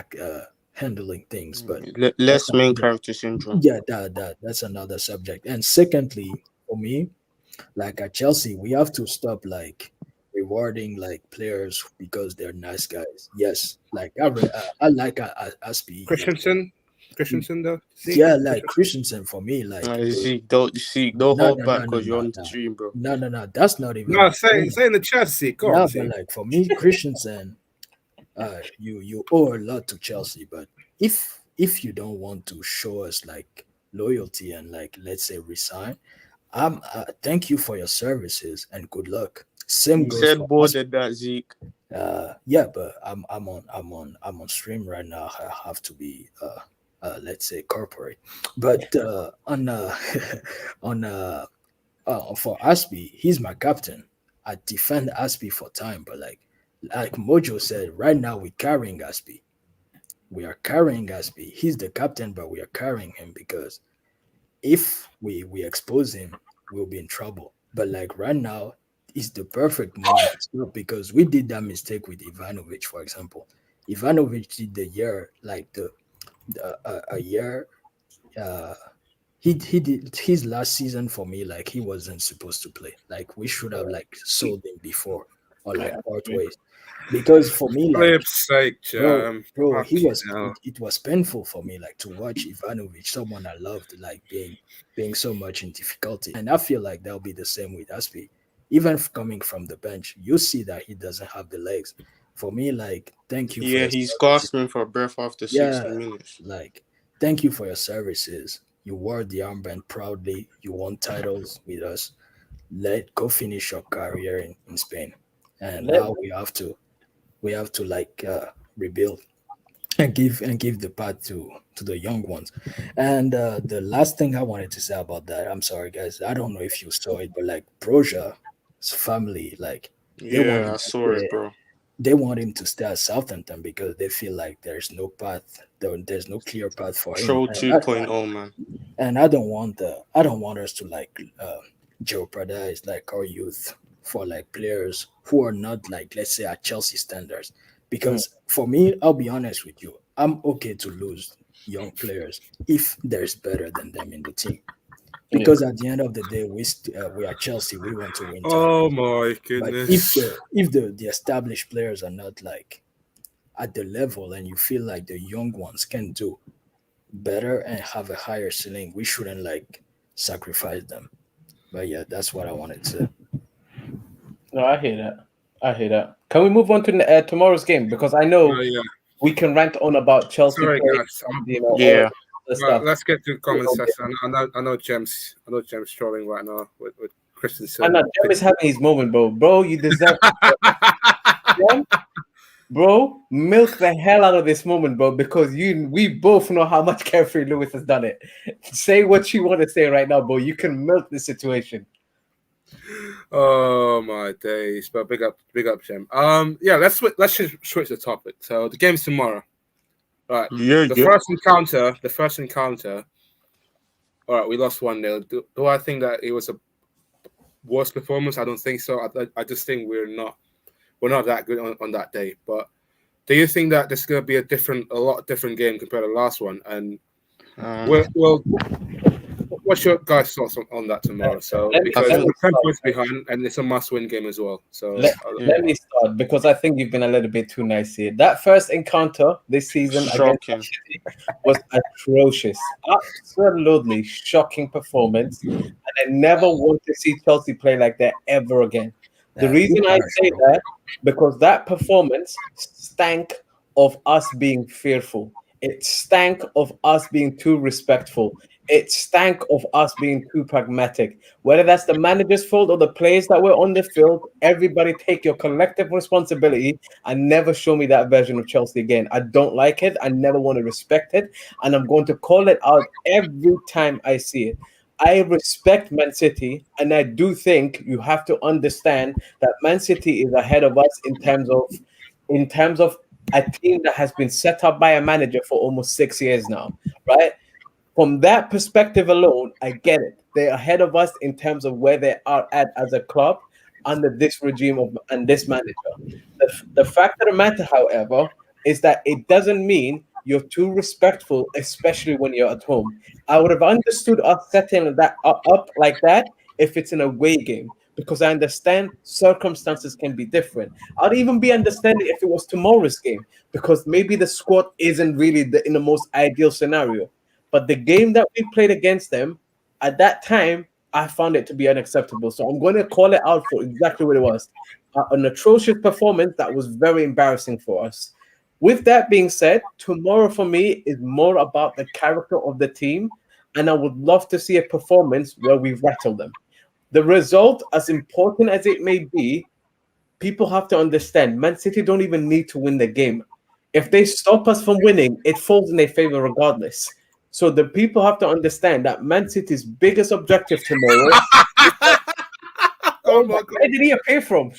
handling things. But Less main character syndrome. yeah, that's another subject. And secondly, for me, like at Chelsea, we have to stop like rewarding like players because they're nice guys. Yes, like I like Aspi. Like, Christensen though. See? yeah, like Christensen for me, like Don't no, hold no, back no, no, because you're no, on the no, stream, bro. no. That's not even No, my say point. in the chat, see. Go No, on, but see. like for me, Christensen, you owe a lot to Chelsea. But if you don't want to show us like loyalty and like let's say resign, thank you for your services and good luck. Same You goes said for more us. than that, Zeke. Yeah, but I'm on stream right now. I have to be let's say corporate. But on on for Aspi, he's my captain. I defend Aspi for time, but like Mojo said, right now we're carrying Aspi. We are carrying Aspi. He's the captain, but we are carrying him because if we expose him, we'll be in trouble. But like right now, is the perfect moment to stop because we did that mistake with Ivanovic, for example. Ivanovic did the year like a year. Uh, he did his last season for me like he wasn't supposed to play. Like we should have like sold him before or like part ways because for me like Flip's sake, Jam. bro, he Fucking was hell. it was painful for me like to watch Ivanovic, someone I loved, like being so much in difficulty. And I feel like that'll be the same with Aspi. Even coming from the bench, you see that he doesn't have the legs. For me, like, thank you for Yeah, your he's services. gasping for breath after Yeah, 60 minutes. like, thank you for your services. You wore the armband proudly. You won titles with us. Let go finish your career in Spain. And Let, now we have to like rebuild and give the path to the young ones. And the last thing I wanted to say about that, I'm sorry guys, I don't know if you saw it, but like Broja's family, like they want Yeah, him I to saw it, stay. bro. They want him to stay at Southampton because they feel like there's no path, there's no clear path for him. Troll 2.0, man. And I don't want us to like jeopardize like our youth for like players who are not like let's say at Chelsea standards. Because for me, I'll be honest with you, I'm okay to lose young players if there's better than them in the team. Because at the end of the day, we are Chelsea. We want to win Oh titles. my But if goodness. the established players are not like at the level, and you feel like the young ones can do better and have a higher ceiling, we shouldn't like sacrifice them. But yeah, that's what I wanted to. no, I hear that. I hear that. Can we move on to tomorrow's game? Because I know Yeah. we can rant on about Chelsea Sorry, play, guys. all Yeah. the Well, stuff. let's get to the comment section. I know James trolling right now with Christensen. And Jem is having his moment, bro. Bro, you deserve Jem, bro, milk the hell out of this moment, bro, because we both know how much Carefree Lewis has done it. Say what you want to say right now, bro. You can milk the situation. Oh my days! But big up, Jem. Yeah, let's switch the topic. So the game's tomorrow. Right. Yeah, The yeah. first encounter. All right, we lost 1-0. Do I think that it was a worse performance? I don't think so. I just think we're not that good on that day. But do you think that this is going to be a lot different game compared to the last one? And well, what's your guys' thoughts on that tomorrow? So because we're 10 points behind, and it's a must-win game as well. So let me start because I think you've been a little bit too nice here. That first encounter this season Shocking. against City was atrocious, absolutely shocking performance, and I never want to see Chelsea play like that ever again. The reason I say that because that performance stank of us being fearful. It stank of us being too respectful. It stank of us being too pragmatic. Whether that's the manager's fault or the players that were on the field, everybody take your collective responsibility and never show me that version of Chelsea again. I don't like it. I never want to respect it. And I'm going to call it out every time I see it. I respect Man City, and I do think you have to understand that Man City is ahead of us in terms of a team that has been set up by a manager for almost 6 years now, right? From that perspective alone, I get it. They're ahead of us in terms of where they are at as a club under this regime and this manager. The fact of the matter, however, is that it doesn't mean you're too respectful, especially when you're at home. I would have understood us setting that up like that if it's an away game, because I understand circumstances can be different. I'd even be understanding if it was tomorrow's game, because maybe the squad isn't really in the most ideal scenario. But the game that we played against them at that time, I found it to be unacceptable. So I'm going to call it out for exactly what it was. An atrocious performance that was very embarrassing for us. With that being said, tomorrow for me is more about the character of the team, and I would love to see a performance where we rattle them. The result, as important as it may be, people have to understand Man City don't even need to win the game. If they stop us from winning, it falls in their favor regardless. So the people have to understand that Man City's biggest objective tomorrow. Oh my God. Where did he appear from?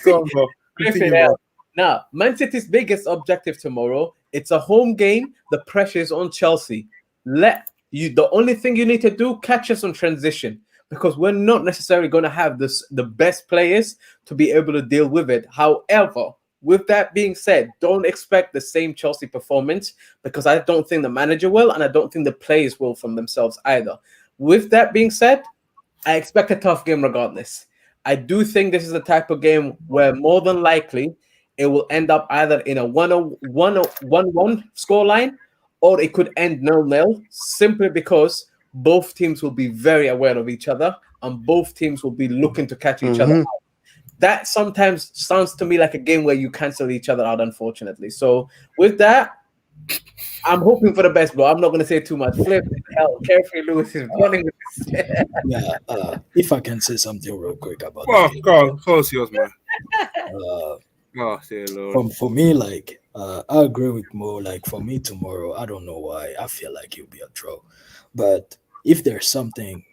Go on, bro. Continue, bro. Now, Man City's biggest objective tomorrow, it's a home game. The pressure is on Chelsea. The only thing you need to do, catch us on transition, because we're not necessarily going to have the best players to be able to deal with it. However, with that being said, don't expect the same Chelsea performance, because I don't think the manager will, and I don't think the players will from themselves either. With that being said, I expect a tough game regardless. I do think this is the type of game where more than likely it will end up either in a 1-1 scoreline, or it could end 0-0, simply because both teams will be very aware of each other and both teams will be looking to catch each other out. That sometimes sounds to me like a game where you cancel each other out, unfortunately. So with that, I'm hoping for the best, bro. I'm not going to say too much. Flip, hell, carefully, Lewis is running with this. Yeah, if I can say something real quick about Oh, the game. go on. Close yours, man. Uh, Oh, dear Lord. for me, like, I agree with Mo. Like, for me tomorrow, I don't know why. I feel like it'll be a draw. But if there's something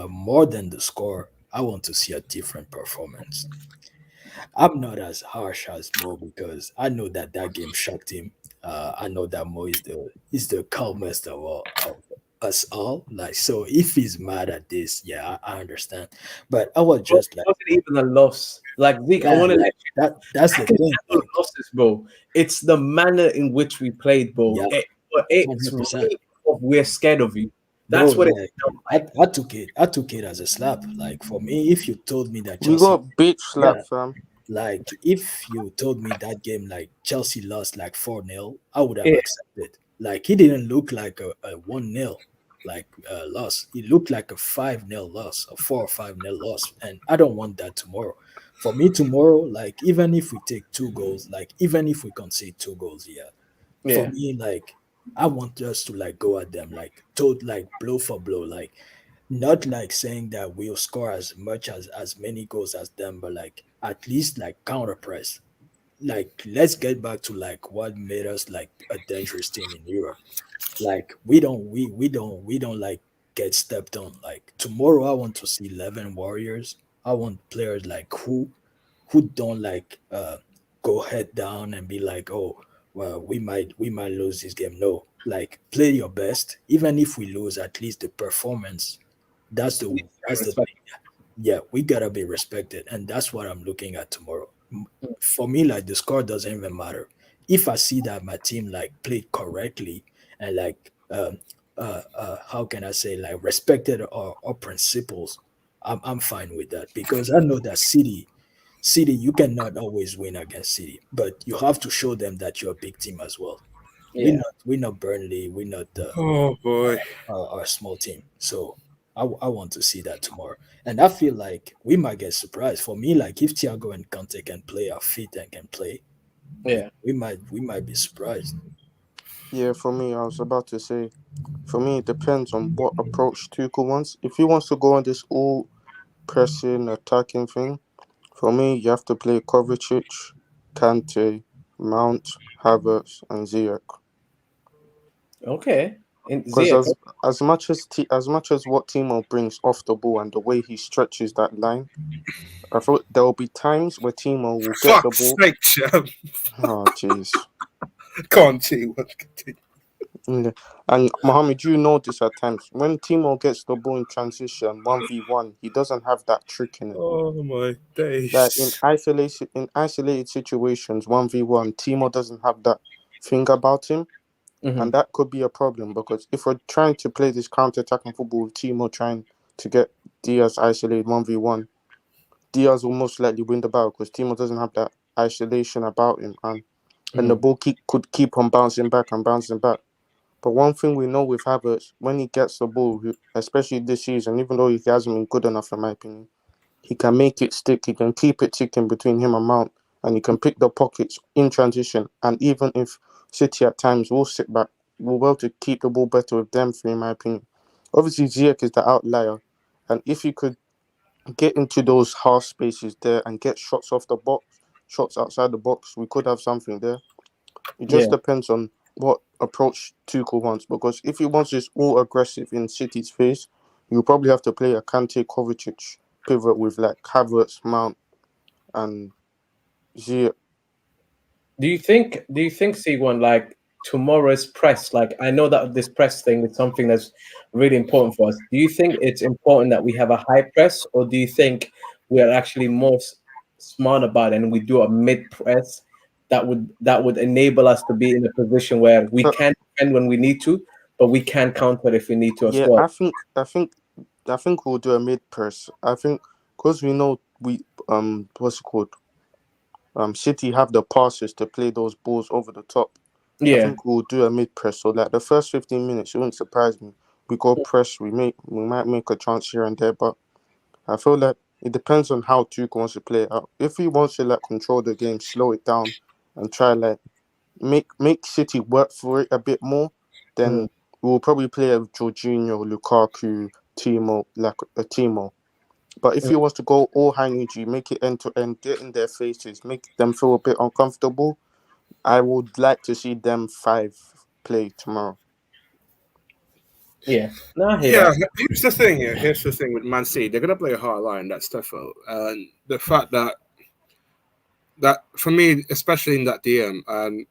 more than the score, I want to see a different performance. I'm not as harsh as Mo because I know that that game shocked him. I know that Mo is the calmest of us all. Like, so if he's mad at this, yeah, I understand. But I was Bro, just it like, wasn't even a loss. Like, Zeke, I yeah, want to like that's the can thing. handle Like, losses, bro. It's the manner in which we played, bro. yeah, It's 100%. really we're scared of you. Bro, That's what it like felt I, like. I took it as a slap. Like for me, if you told me that We Chelsea, got bitch yeah, slap, fam. like if you told me that game like Chelsea lost like 4-0, I would have Yeah, accepted. Like he didn't look like a 1-0 like loss. He looked like a 5-0 loss, a 4 or 5-0 loss. And I don't want that tomorrow. For me tomorrow, like even if we take 2 goals, like even if we concede 2 goals, yeah, for yeah, me, like I want us to like go at them like told like blow for blow, like not like saying that we'll score as much as many goals as them, but like at least like counter press. Like let's get back to like what made us like a dangerous team in Europe. Like we don't like get stepped on. Like tomorrow I want to see 11 warriors. I want players like who don't like go head down and be like, oh well, we might lose this game. No, like play your best. Even if we lose, at least the performance. That's the that's the respect. thing. Yeah, we gotta be respected, and that's what I'm looking at tomorrow. For me, like the score doesn't even matter. If I see that my team like played correctly and like how can I say like respected our principles, I'm fine with that because I know that City, you cannot always win against City, but you have to show them that you're a big team as well. Yeah, We're not Burnley, we're not Oh boy. our small team. So I want to see that tomorrow, and I feel like we might get surprised. For me, like if Thiago and Conte can play, are fit and can play, we, yeah, we might be surprised. Yeah, for me, I was about to say, for me, it depends on what approach Tuchel wants. If he wants to go on this all pressing, attacking thing, for me, you have to play Kovacic, Kante, Mount, Havertz, and Ziyech. okay. And Because Ziyech, as much as what Timo brings off the ball and the way he stretches that line, I thought there will be times where Timo will get the Fuck's ball. sake, Sham. Oh, jeez. Can't see. Yeah. And Mohammed, you notice at times when Timo gets the ball in transition 1v1, he doesn't have that trick in it. Oh my Like in days. isolated situations 1v1, Timo doesn't have thing about him. Mhm. And that could be a problem because if we're trying to play this counter-attacking football with Timo trying to get Diaz isolated 1v1, Diaz will most likely win the battle because Timo doesn't have that isolation about him. And the ball could keep on bouncing back and bouncing back. But one thing we know with Havertz, when he gets the ball, especially this season, even though he hasn't been good enough in my opinion, he can make it stick. He can keep it ticking between him and Mount. And he can pick the pockets in transition. And even if City at times will sit back, we'll be able to keep the ball better with them three, in my opinion. Obviously, Ziyech is the outlier. And if he could get into those half spaces there and get shots off the box, shots outside the box, we could have something there. It just depends on what approach Tuchel wants. Because if he wants this all aggressive in City's face, you'll probably have to play a Kante Kovacic pivot with like Havertz, Mount, and Ziyech. Do you think C1, like tomorrow's press, like I know that this press thing is something that's really important for us. Do you think it's important that we have a high press, or do you think we are actually more smart about it and we do a mid press that would enable us to be in a position where we But can defend when we need to, but we can counter if we need to as yeah, well? I think we'll do a mid press. I think because we know what's it called? City have the passes to play those balls over the top. I Yeah. think we'll do a mid press. So like the first 15 minutes, it wouldn't surprise me. We go press, we might make a chance here and there, but I feel like it depends on how Tuchel wants to play it out. If he wants to like control the game, slow it down, and try like make City work for it a bit more, then we'll probably play a Jorginho, Lukaku, Timo, like a Timo. But if he wants to go all high energy, make it end to end, get in their faces, make them feel a bit uncomfortable, I would like to see them five play tomorrow. Yeah. No, I hear Yeah, that. here's the thing. Yeah, here's the thing with Man City. They're gonna play a hard line. That's defo. And the fact that for me, especially in that DM, and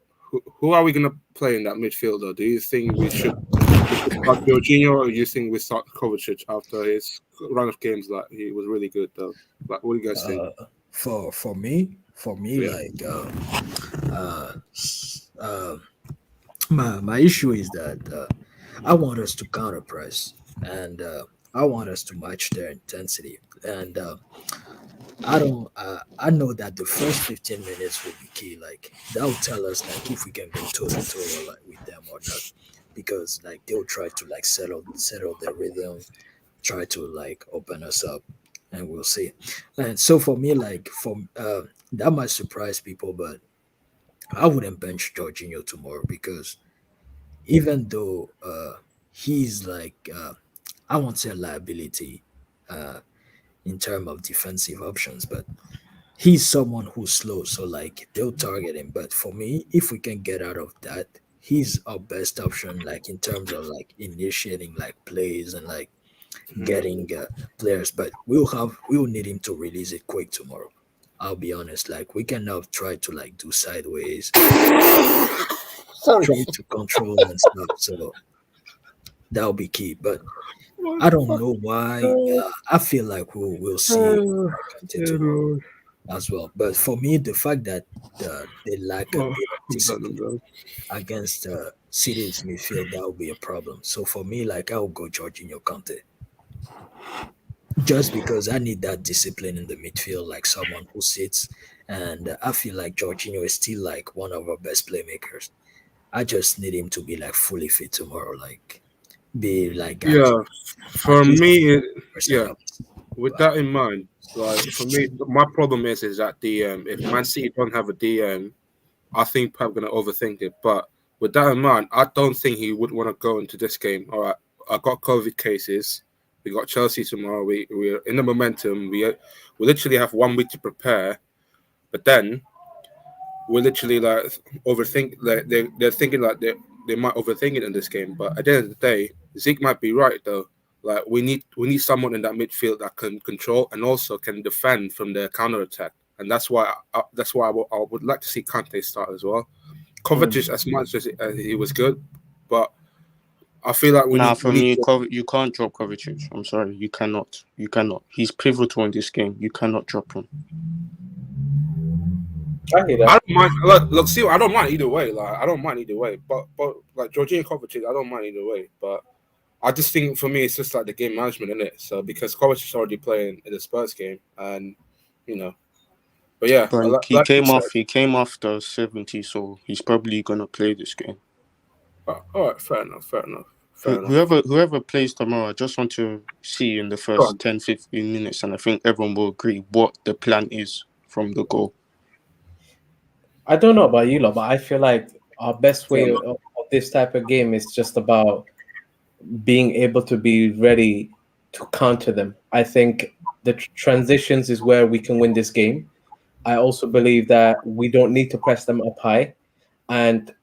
who are we gonna play in that midfielder? Do you think we should start Jorginho, or do you think we start Kovacic after his run of games? That he was really good though. Like, what do you guys think? For me, Yeah. like my issue is that I want us to counter press, and I want us to match their intensity. And I don't. I know that the first 15 minutes will be key. Like that will tell us like if we can go toe to toe like with them or not, because like they'll try to like settle their rhythm, try to like open us up, and we'll see. And so for me, like that might surprise people, but I wouldn't bench Jorginho tomorrow because even though he's like I won't say a liability uh, in terms of defensive options, but he's someone who's slow, so like they'll target him. But for me, if we can get out of that, he's our best option, like in terms of like initiating like plays and like getting players. But we'll need him to release it quick tomorrow. I'll be honest, like we cannot try to like do sideways, Sorry. try to control and stuff. So that'll be key. But I don't know why. I feel like we'll see Kante tomorrow as well. But for me, the fact that they lack a Oh, bit of I'm done, I'm discipline done. against City's midfield, that will be a problem. So for me, like I'll go Jorginho Kante. Just because I need that discipline in the midfield, like someone who sits, and I feel like Jorginho is still like one of our best playmakers. I just need him to be like fully fit tomorrow, like be like Yeah, at for least me, percent yeah. of. With that in mind, like for me, my problem is that DM. If Man City don't have a DM, I think Pep gonna overthink it. But with that in mind, I don't think he would want to go into this game. All right, I got COVID cases. We got Chelsea tomorrow. We're in the momentum. We literally have 1 week to prepare. But then we literally like overthink. Like they're thinking like they might overthink it in this game. But at the end of the day, Zeke might be right though. Like we need someone in that midfield that can control and also can defend from the counter attack. And that's why I would like to see Kante start as well. Kovacic, as much as he was good, but I feel like we Nah, need for me, you can't drop Kovacic. I'm sorry, you cannot. You cannot. He's pivotal in this game. You cannot drop him. I hear I that. don't mind. Look, see, I don't mind either way. Like, I don't mind either way. But like Jorginho Kovacic, I don't mind either way. But I just think for me, it's just like the game management in it. So because Kovacic is already playing in the Spurs game, and you know, but yeah, But like you said. he came after 70, so he's probably gonna play this game. All right, fair enough. Whoever plays tomorrow, I just want to see in the Go first on. 10, 15 minutes, and I think everyone will agree what the plan is from the goal. I don't know about you, lot, but I feel like our best Fair way enough. of this type of game is just about being able to be ready to counter them. I think the transitions is where we can win this game. I also believe that we don't need to press them up high, and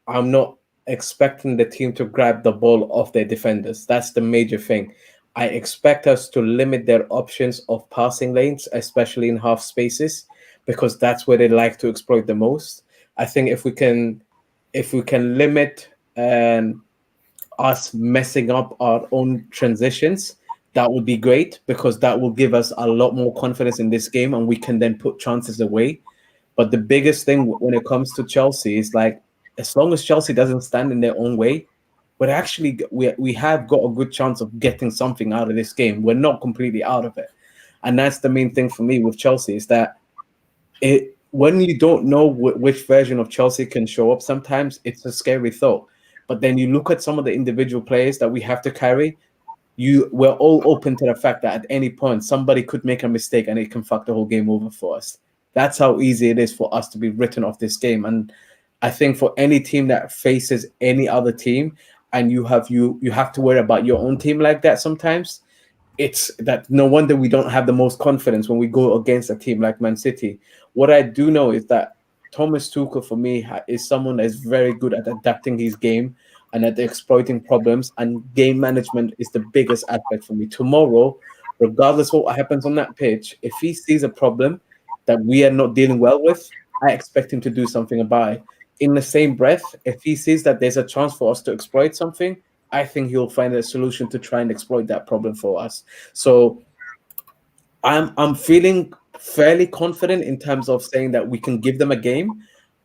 I'm not expecting the team to grab the ball off their defenders. That's the major thing. I expect us to limit their options of passing lanes, especially in half spaces, because that's where they like to exploit the most. I think if we can limit us messing up our own transitions, that would be great because that will give us a lot more confidence in this game and we can then put chances away. But the biggest thing when it comes to Chelsea is like, as long as Chelsea doesn't stand in their own way, but actually we have got a good chance of getting something out of this game. We're not completely out of it. And that's the main thing for me with Chelsea is that it when you don't know which version of Chelsea can show up, sometimes it's a scary thought. But then you look at some of the individual players that we have to carry. We're all open to the fact that at any point somebody could make a mistake and it can fuck the whole game over for us. That's how easy it is for us to be written off this game. And I think for any team that faces any other team, and you have to worry about your own team like that sometimes, it's that no wonder we don't have the most confidence when we go against a team like Man City. What I do know is that Thomas Tuchel, for me, is someone that is very good at adapting his game and at exploiting problems, and game management is the biggest aspect for me. Tomorrow, regardless of what happens on that pitch, if he sees a problem that we are not dealing well with, I expect him to do something about it. In the same breath, if he sees that there's a chance for us to exploit something, I think he'll find a solution to try and exploit that problem for us. So I'm feeling fairly confident in terms of saying that we can give them a game.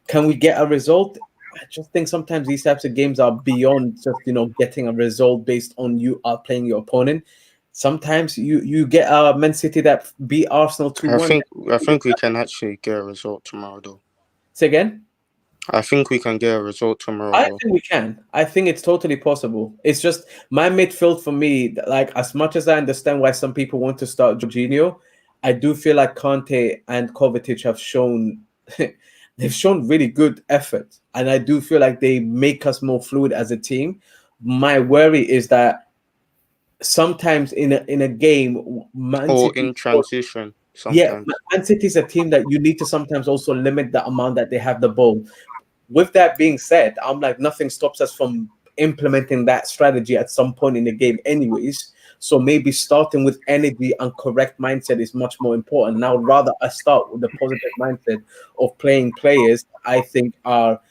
Can we get a result? I just think sometimes these types of games are beyond just getting a result based on you are playing your opponent. Sometimes you get a Man City that beat Arsenal 2-1. I think we can actually get a result tomorrow, though. Say again? I think we can get a result tomorrow, I though. think we can. I think it's totally possible. It's just my midfield for me, like as much as I understand why some people want to start Jorginho, I do feel like Conte and Kovacic have shown they've shown really good effort. And I do feel like they make us more fluid as a team. My worry is that sometimes in a game, Man Or City. in transition, Yeah, sometimes. Man City is a team that you need to sometimes also limit the amount that they have the ball. With that being said, I'm like, nothing stops us from implementing that strategy at some point in the game, anyways. So maybe starting with energy and correct mindset is much more important. Now, rather, I start with the positive mindset of playing players I think are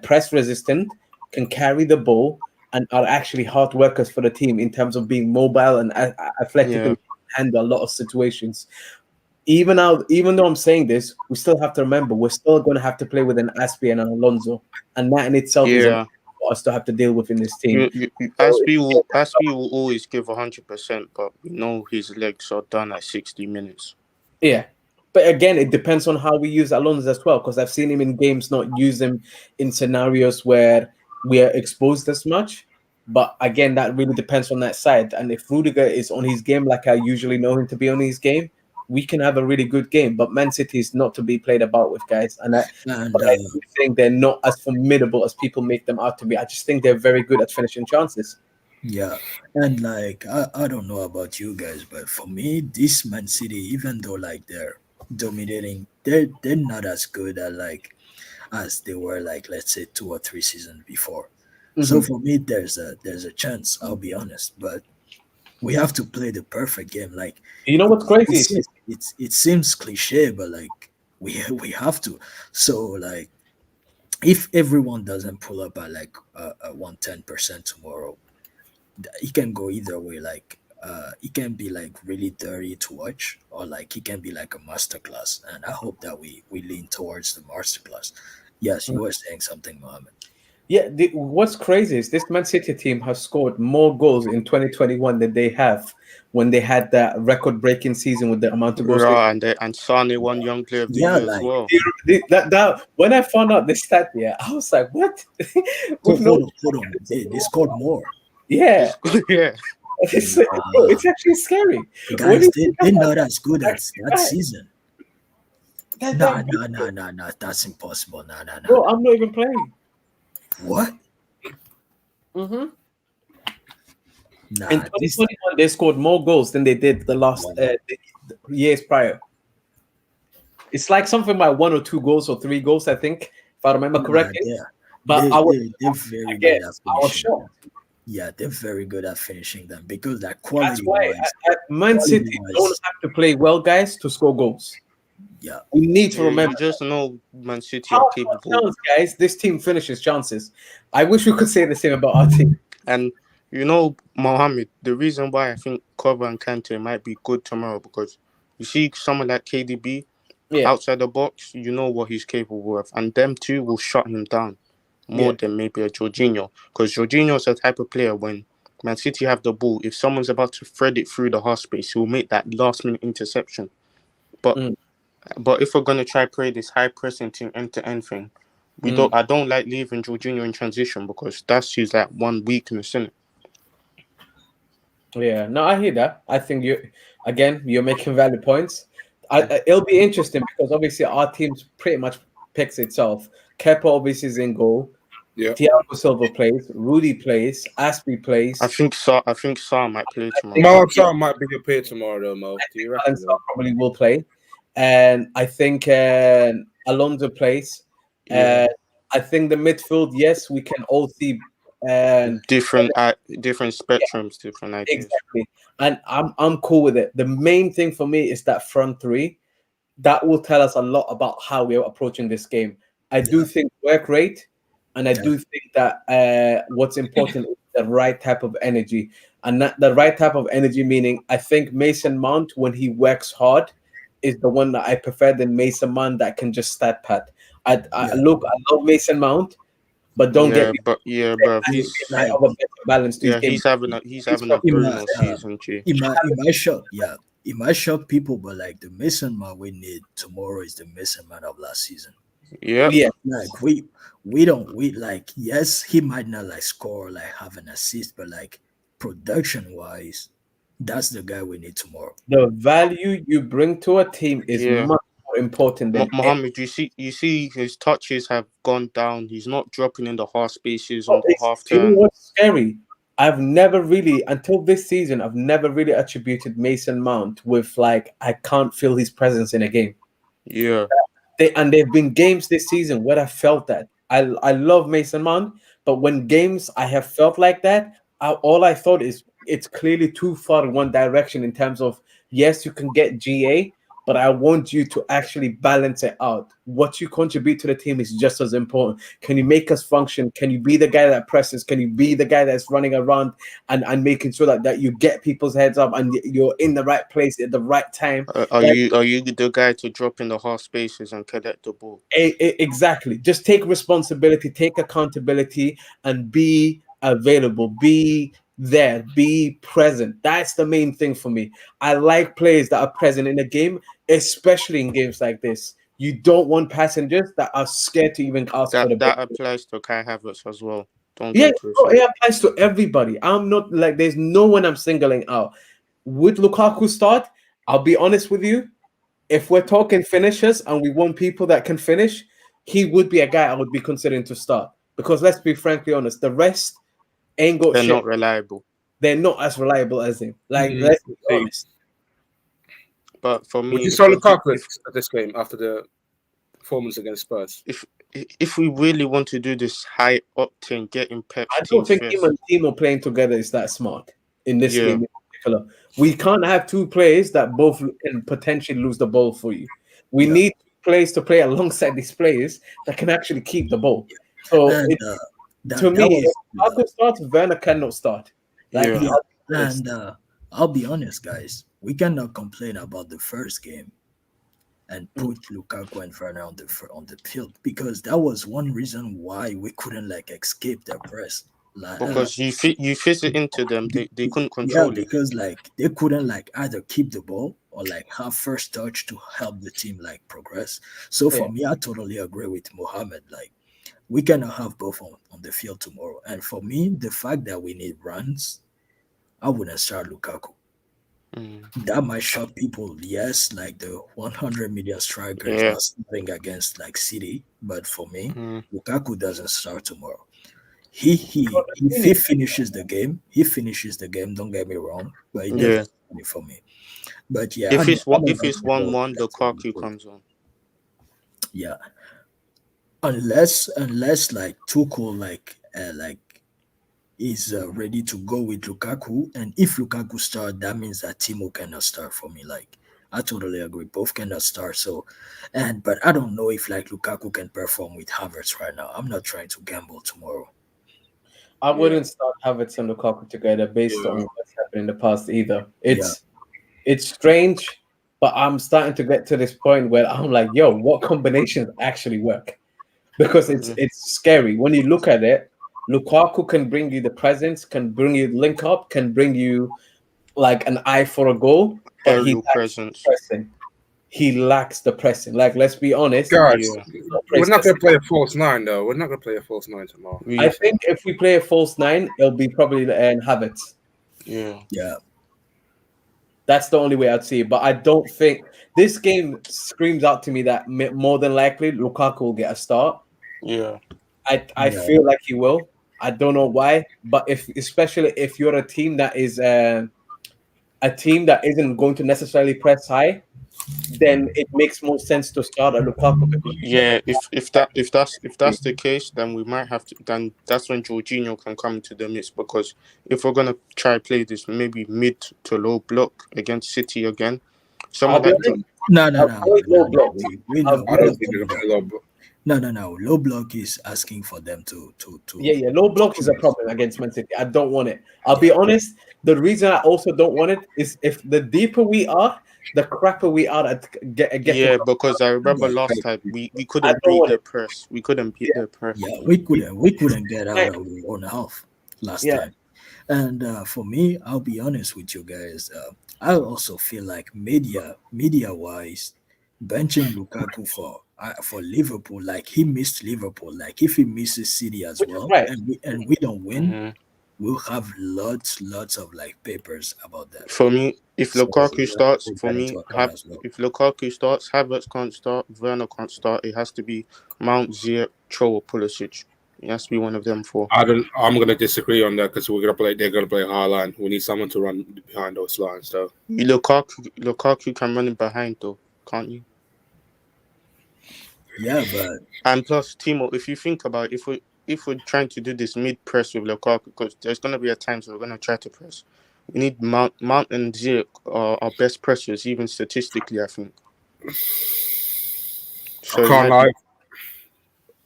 press resistant, can carry the ball, and are actually hard workers for the team in terms of being mobile and Yeah. athletically handle a lot of situations. Even though I'm saying this, we still have to remember we're still going to have to play with an Aspi and an Alonso, and that in itself is a Yeah. for us to have to deal with in this team. So Aspie will always give 100%, but we know his legs are done at 60 minutes. yeah, but again, it depends on how we use Alonso as well, because I've seen him in games not use him in scenarios where we are exposed as much. But again, that really depends on that side. And if Rudiger is on his game like I usually know him to be on his game, we can have a really good game. But Man City is not to be played about with, guys. And But I do think they're not as formidable as people make them out to be. I just think they're very good at finishing chances. yeah, and like I don't know about you guys, but for me, this Man City, even though like they're dominating, they're not as good at like as they were like let's say 2 or 3 seasons before. So Mhm. for me, there's a chance. I'll be honest, but we have to play the perfect game. Like You know what's crazy? it seems cliche, but like we have to. So like if everyone doesn't pull up at like a 110% tomorrow, it can go either way. Like it can be like really dirty to watch, or like it can be like a masterclass. And I hope that we lean towards the masterclass. Yes, you were saying something, Mohammed. Yeah, what's crazy is this Man City team has scored more goals in 2021 than they have when they had that record-breaking season with the amount of goals. Right, and Sane won Young Player of the Yeah, Year as like well. That when I found out this stat, yeah, I was like, what? With no, hold on. They scored more. yeah, Yeah. it's actually scary. What do Guys, you they, think they're about not as good that? as that season. That- Nah. That's impossible. Nah. Bro, I'm not even playing. What? Mm-hmm. Nah, In this 2021, they scored more goals than they did the last the years prior. It's like something like 1 or 2 goals or 3 goals, I think, if I remember correctly. But they're very good at I was finishing. shocked. Yeah, they're very good at finishing them because that That's quality why wise, Man City don't have to play well, guys, to score goals. yeah. We need to remember. You just know Man City How are much capable. chance, guys, this team finishes chances. I wish we could say the same about our team. And you know, Mohammed, the reason why I think Kova and Kante might be good tomorrow, because you see someone like KDB Yeah, outside the box, you know what he's capable of, and them two will shut him down more than maybe a Jorginho, because Jorginho is the type of player when Man City have the ball, if someone's about to thread it through the half space, he will make that last minute interception. But if we're gonna try play this high pressing team end to end thing, I don't like leaving Jorginho in transition, because that's his like one weakness, isn't it? yeah. No, I hear that. I think you're making valid points. It'll be interesting because obviously our team's pretty much picks itself. Kepa obviously is in goal. Yeah. Thiago Silva plays. Rudy plays. Aspie plays. I think Sa might play tomorrow. Mo might be your pair tomorrow, though, Mo. Do you reckon? And Salah probably will play. And I think Alonso plays. Yeah. I think the midfield, yes, we can all see Different spectrums, different ideas. exactly. And I'm cool with it. The main thing for me is that front three. That will tell us a lot about how we're approaching this game. I do think work rate, and I do think that what's important is the right type of energy. And that the right type of energy, meaning I think Mason Mount, when he works hard, is the one that I prefer than Mason Mount that can just stat pad. I love Mason Mount, but don't get me. But bro, He's like of a better balance to his game. he's having a Bruno season, G. it might shock people, but like the Mason man we need tomorrow is the Mason man of last season. Yeah. Like we don't like, yes, he might not like score, like have an assist, but like production wise, that's the guy we need tomorrow. The value you bring to a team is much more important than Mohammed, you see his touches have gone down. He's not dropping in the half spaces on the half You know turn. what's scary? I've never really, until this season, I've never really attributed Mason Mount with like I can't feel his presence in a game. Yeah. There've been games this season where I felt that. I love Mason Mount, but when games I have felt like that, all I thought is it's clearly too far in one direction in terms of, yes, you can get GA, but I want you to actually balance it out. What you contribute to the team is just as important. Can you make us function? Can you be the guy that presses? Can you be the guy that's running around and making sure that you get people's heads up and you're in the right place at the right time? Are you the guy to drop in the half spaces and collect the ball? Exactly. Just take responsibility, take accountability, and be available. Be there, be present. That's the main thing for me. I like players that are present in a game, especially in games like this. You don't want passengers that are scared to even ask for the ball. That applies to Kai Havertz as well. It applies to everybody. I'm not like there's no one I'm singling out. Would Lukaku start? I'll be honest with you. If we're talking finishers and we want people that can finish, he would be a guy I would be considering to start. Because let's be frankly honest, the rest ain't got They're shit. not reliable. They're not as reliable as him. Like, let's be honest. But for me, would you start Lukaku at this game after the performance against Spurs? If we really want to do this high octane, getting Pep, I don't think him and Timo playing together is that smart in this game in particular. We can't have two players that both can potentially lose the ball for you. We need players to play alongside these players that can actually keep the ball. So to me, if Lukaku starts, Werner cannot start. I'll be honest, guys. We cannot complain about the first game and put Lukaku and Werner on the field because that was one reason why we couldn't like escape their press. Like, Because you fit it into them, they couldn't yeah, control it. because like they couldn't like either keep the ball or like have first touch to help the team like progress. So for me, I totally agree with Mohammed. Like we cannot have both on the field tomorrow. And for me, the fact that we need runs, I wouldn't start Lukaku. That might shock people. Yes, like the 100 million striker is Yeah. not starting against like City, but for me, Mm. Lukaku doesn't start tomorrow. If he finishes the game, he finishes the game. Don't get me wrong, but it Yeah. doesn't do it for me. But yeah, If it's I'm if it's not 1-1, that's what we Lukaku put. comes on. Yeah, unless like Tuchel like is ready to go with Lukaku, and if Lukaku start, that means that Timo cannot start for me. Like I totally agree, both cannot start. So, but I don't know if like Lukaku can perform with Havertz right now. I'm not trying to gamble tomorrow. I wouldn't start Havertz and Lukaku together based on what's happened in the past either. It's strange, but I'm starting to get to this point where I'm like, yo, what combinations actually work? Because it's scary. When you look at it, Lukaku can bring you the presence, can bring you link up, can bring you like an eye for a goal, but he Aerial lacks presence. pressing. He lacks the pressing. Like, let's be honest. Guys, Yeah. we're not going to play a false nine, though. We're not going to play a false nine tomorrow. I think if we play a false nine, it'll be probably Havertz. Yeah. That's the only way I'd see it. But I don't think this game screams out to me that more than likely Lukaku will get a start. Yeah. I feel like he will. I don't know why, but especially if you're a team that isn't going to necessarily press high, then it makes more sense to start a Lukaku. Yeah, if that's the case, then we might have to. Then that's when Jorginho can come into the mix, because if we're gonna try play this maybe mid to low block against City again, some I'll of be that. honest, No. low block. We I know. don't think they're going to play low block. No. Low block is asking for them to. Yeah. Low block is a problem against Man City. I don't want it. I'll be honest. The reason I also don't want it is if the deeper we are, the crapper we are at getting. Yeah, because I remember last time we couldn't beat their press. We couldn't beat their press. Yeah, we couldn't get out of 1.5 last time. And for me, I'll be honest with you guys. I also feel like media wise, benching Lukaku for Liverpool, like he missed Liverpool. Like if he misses City as well, and we don't win, we'll have lots of like papers about that. For me, if Lukaku starts, as well. if Lukaku starts, Havertz can't start, Werner can't start. It has to be Mount, Ziyech, Cho, or Pulisic. It has to be one of them four. I'm going to disagree on that because they're going to play high line. We need someone to run behind those lines, though. Lukaku can run in behind, though, can't you? Yeah, but and plus Timo, if you think about it, if we're trying to do this mid press with Lukaku, because there's going to be a time so we're going to try to press. We need Mount and Ziyech are our best pressers, even statistically, I think. So I can't lie.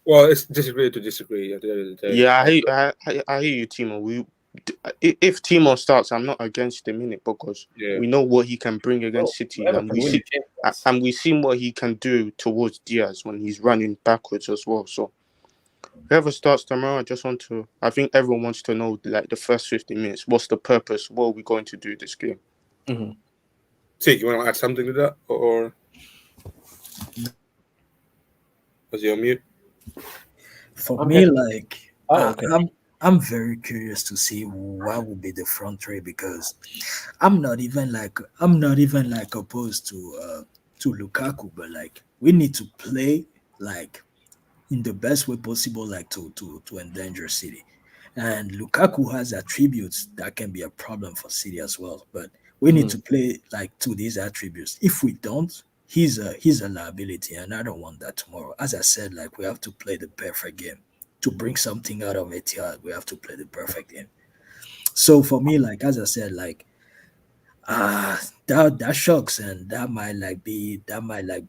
Well, it's disagree to disagree at the end of the day. Yeah, I hear you, Timo. If Timo starts, I'm not against him in it, because we know what he can bring against City, and we've seen what he can do towards Diaz when he's running backwards as well. So whoever starts tomorrow, I think everyone wants to know, like, the first 50 minutes. What's the purpose? What are we going to do this game? Mm-hmm. Tig, you want to add something to that, or was he on mute? For me, like, I'm very curious to see what will be the front three, because I'm not even like opposed to Lukaku, but like we need to play like in the best way possible, like to endanger City. And Lukaku has attributes that can be a problem for City as well, but we need to play like to these attributes. If we don't, he's a liability, and I don't want that tomorrow. As I said, like we have to play the perfect game. To bring something out of Etihad, we have to play the perfect game. So for me, like as I said, like that shocks, and that might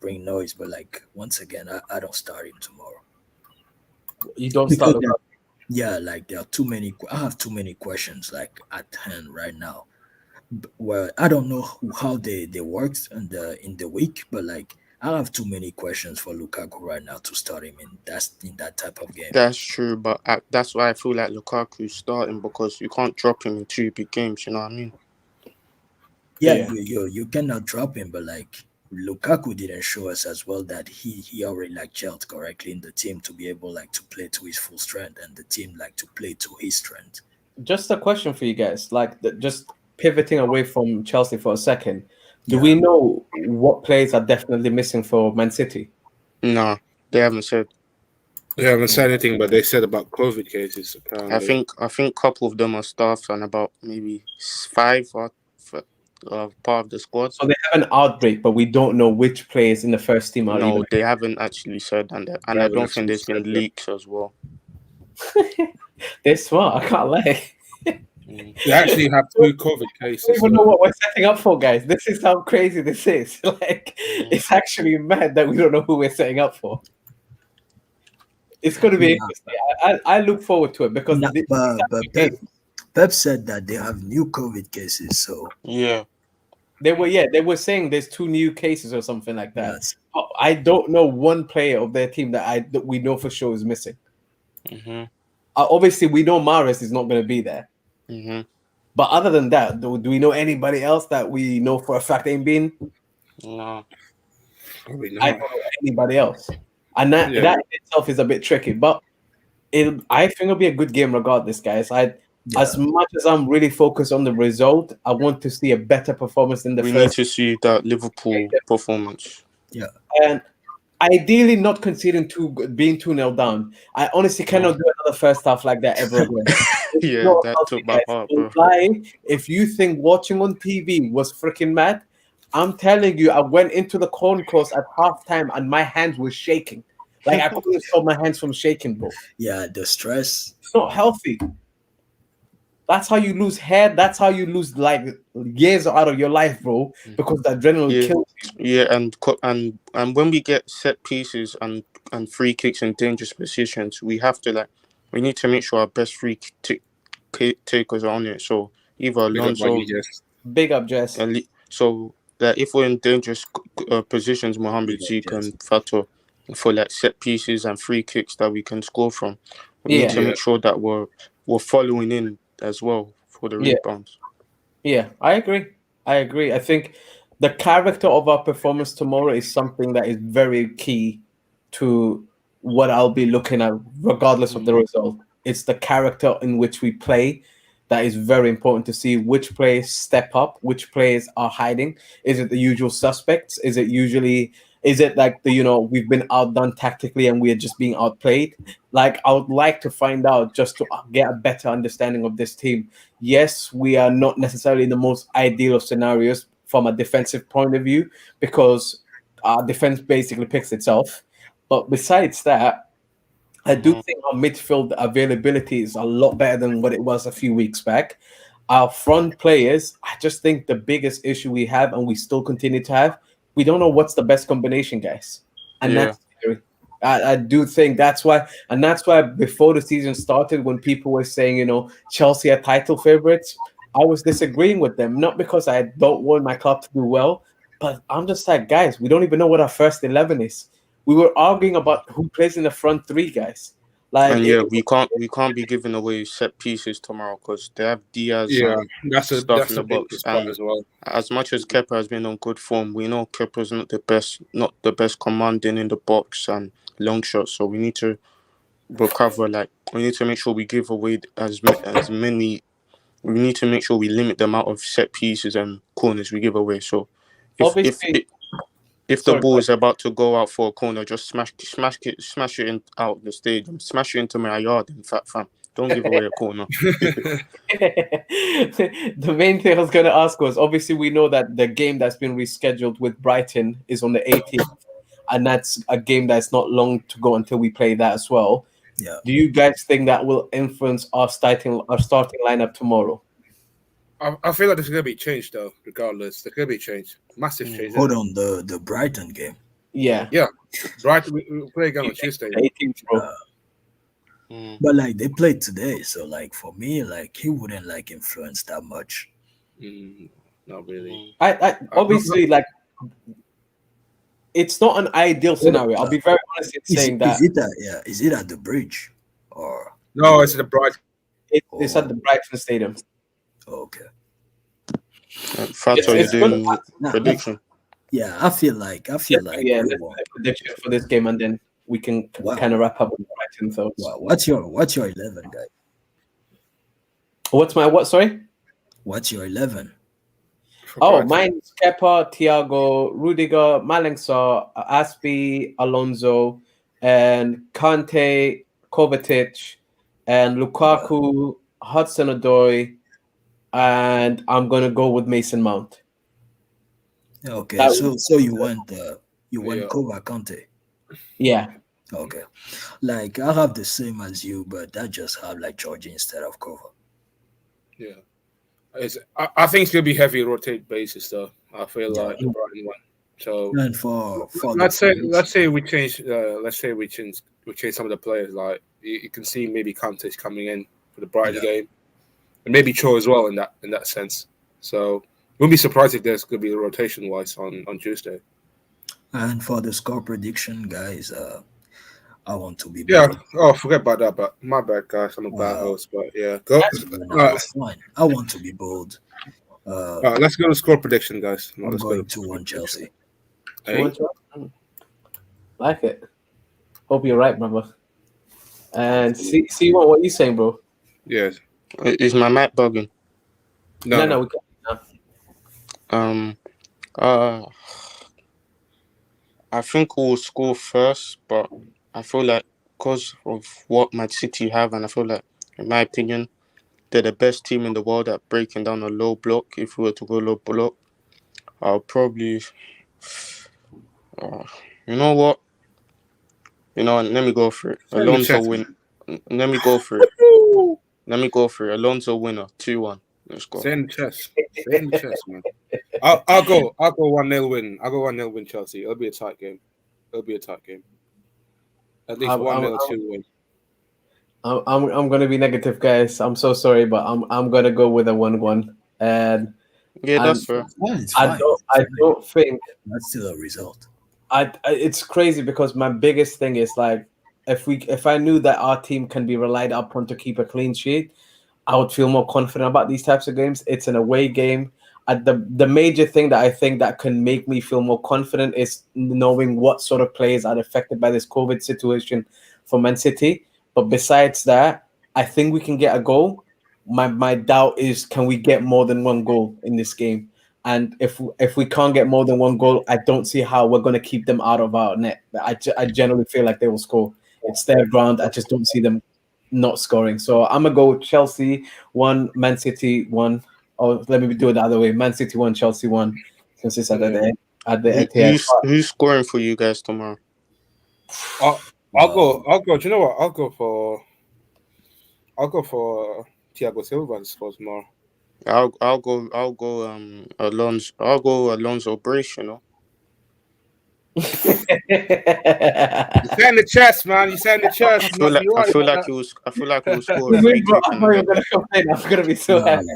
bring noise. But like once again, I don't start him tomorrow. You don't start him. Yeah, like there are too many. I have too many questions like at hand right now. Well, I don't know how they worked in the week, but like I have too many questions for Lukaku right now to start him in that type of game. That's true, but that's why I feel like Lukaku's starting, because you can't drop him in 2 big games. You know what I mean? Yeah, Yeah. you cannot drop him, but like Lukaku didn't show us as well that he already like gelled correctly in the team to be able like to play to his full strength and the team like to play to his strength. Just a question for you guys, like just pivoting away from Chelsea for a second. Do Yeah. we know what players are definitely missing for Man City? Nah, they haven't said. They haven't said anything, but they said about COVID cases I apparently. think a couple of them are staff and about maybe 5 are part of the squad. So they have an outbreak, but we don't know which players in the first team are No, even. they haven't actually said, and They I haven't don't actually think there's been said that. leaks as well. They're smart. I can't lie. Mm. They actually have 2 COVID I cases. don't even know what we're setting up for, guys. This is how crazy this is. Like, it's actually mad that we don't know who we're setting up for. It's going to be interesting. I look forward to it because Nah, this but Pep said that they have new COVID cases, so Yeah. they were saying there's 2 new cases or something like that. yes. I don't know one player of their team that we know for sure is missing. Mhm. Obviously, we know Mahrez is not going to be there. Mhm. But other than that, do we know anybody else that we know for a fact ain't been? No. Probably I not. don't know anybody else. And that Yeah. in itself is a bit tricky. But I think it'll be a good game regardless, guys. As much as I'm really focused on the result, I want to see a better performance in the We need first. to see that Liverpool performance. Yeah. And ideally not conceding being 2-0 down. I honestly cannot do another first half like that ever again. It's Yeah, not that healthy, took my guys. heart, Don't bro. lie. If you think watching on TV was freaking mad, I'm telling you, I went into the concourse at halftime and my hands were shaking. Like I couldn't stop my hands from shaking, bro. Yeah, the stress. It's not healthy. That's how you lose hair. That's how you lose like years out of your life, bro. Because the adrenaline Yeah. kills you. Yeah, and when we get set pieces and free kicks in dangerous positions, we need to make sure our best takers are on it. So either Big up Alonso, Maggie Jess. Big up, Jess. so that if we're in dangerous positions, Mohamed Zeke and Fato, for like set pieces and free kicks that we can score from, we need to Yeah. make sure that we're following in as well for the Yeah. rebounds. Yeah, I agree. I think the character of our performance tomorrow is something that is very key to what I'll be looking at, regardless of the result. It's the character in which we play that is very important to see which players step up, which players are hiding. Is it the usual suspects? Is it like we've been outdone tactically and we are just being outplayed? Like I would like to find out just to get a better understanding of this team. Yes, we are not necessarily in the most ideal of scenarios from a defensive point of view because our defense basically picks itself. But besides that, I do think our midfield availability is a lot better than what it was a few weeks back. Our front players, I just think the biggest issue we have, and we still continue to have, we don't know what's the best combination, guys. And Yeah. that's scary. I do think that's why before the season started, when people were saying, Chelsea are title favorites, I was disagreeing with them, not because I don't want my club to do well, but I'm just like, guys, we don't even know what our first 11 is. We were arguing about who plays in the front 3, guys. Like, And yeah, we can't be giving away set pieces tomorrow because they have Diaz Yeah. and That's stuff in a the big box. spot And as well. as much as Kepa has been on good form, we know Kepa's not the best commanding in the box and long shots. So we need to recover. Like we need to make sure we give away as many. We need to make sure we limit the amount of set pieces and corners we give away. So obviously, if the sorry, ball is about to go out for a corner, just smash it in out the stadium, smash it into my yard. In fact, fam, don't give away a corner. the main thing I was going to ask was obviously we know that the game that's been rescheduled with Brighton is on the 18th, and that's a game that's not long to go until we play that as well. Yeah. Do you guys think that will influence our starting lineup tomorrow? I feel like there's going to be change though. Regardless, there's going to be change, massive change. Hold on, the Brighton game. Yeah. Right, we play again on Tuesday. 18th, bro. But like they played today, so like for me, like he wouldn't like influence that much. Not really. I obviously like it's not an ideal scenario. I'll be very honest in saying that Is it at the bridge or No, it's the Brighton. it's at the Brighton Stadium. okay? Fats, are you It's gonna, doing prediction? Yeah, I feel like yeah, we let's do won. a prediction for this game, and then we can Wow. kind of wrap up with Brighton thoughts. Wow, what's your 11, guy? What's my what? Sorry. What's your 11? Oh, mine's Kepa, Thiago, Rudiger, Malingsa, Aspi, Alonso, and Kante, Kovacic, and Lukaku, Hudson-Odoi, and I'm gonna go with Mason Mount. Okay, That so you went Yeah. Kante. Yeah. Okay, like I have the same as you, but I just have like Georgie instead of Kova. Yeah. I think it's gonna be heavy rotate basis though. I feel like the Brighton one. So And for let's say we change some of the players. Like you can see maybe Kante's coming in for the Brighton game, and maybe Cho as well in that sense. So wouldn't be surprised if there's gonna be a rotation wise on Tuesday. And for the score prediction, guys, I want to be Yeah. bold. Oh, forget about that. But my bad, guys. I'm a bad host. But yeah, go. That's fine. I want to be bold. Let's go to score prediction, guys. I'm going 2-1 Chelsea. Hey. Like it. Hope you're right, brother. And see what you saying, bro? Yes. Is my mic bugging? No, we can't. I think we'll score first, but I feel like because of what Man City have, and I feel like, in my opinion, they're the best team in the world at breaking down a low block. If we were to go low block, I'll probably, you know what? Let me go for it. Alonso win. Let me go for it. Alonso winner, 2-1. Let's go. Stay in the chest, man. I'll go 1-0 win. I'll go 1-0 win Chelsea. It'll be a tight game. At least 1-0, 2 win. I'm gonna be negative, guys. I'm so sorry, but I'm gonna go with a 1-1. And that's fair. I don't think that's still a result. It's crazy because my biggest thing is like if I knew that our team can be relied upon to keep a clean sheet, I would feel more confident about these types of games. It's an away game. The major thing that I think that can make me feel more confident is knowing what sort of players are affected by this COVID situation for Man City. But besides that, I think we can get a goal. My doubt is, can we get more than one goal in this game? And if we can't get more than one goal, I don't see how we're going to keep them out of our net. I generally feel like they will score. It's their ground. I just don't see them not scoring. So I'm going to go Chelsea 1, Man City 1. Or let me do it the other way. Man City 1, Chelsea 1. Since it's at the Etihad. Who's scoring for you guys tomorrow? I'll go. Do you know what? I'll go for Thiago Silva to score tomorrow. I'll go Alonso. I'll go Alonso Brace. You say in the chest, man. You say in the chest. I feel like he was score. I'm gonna be so happy.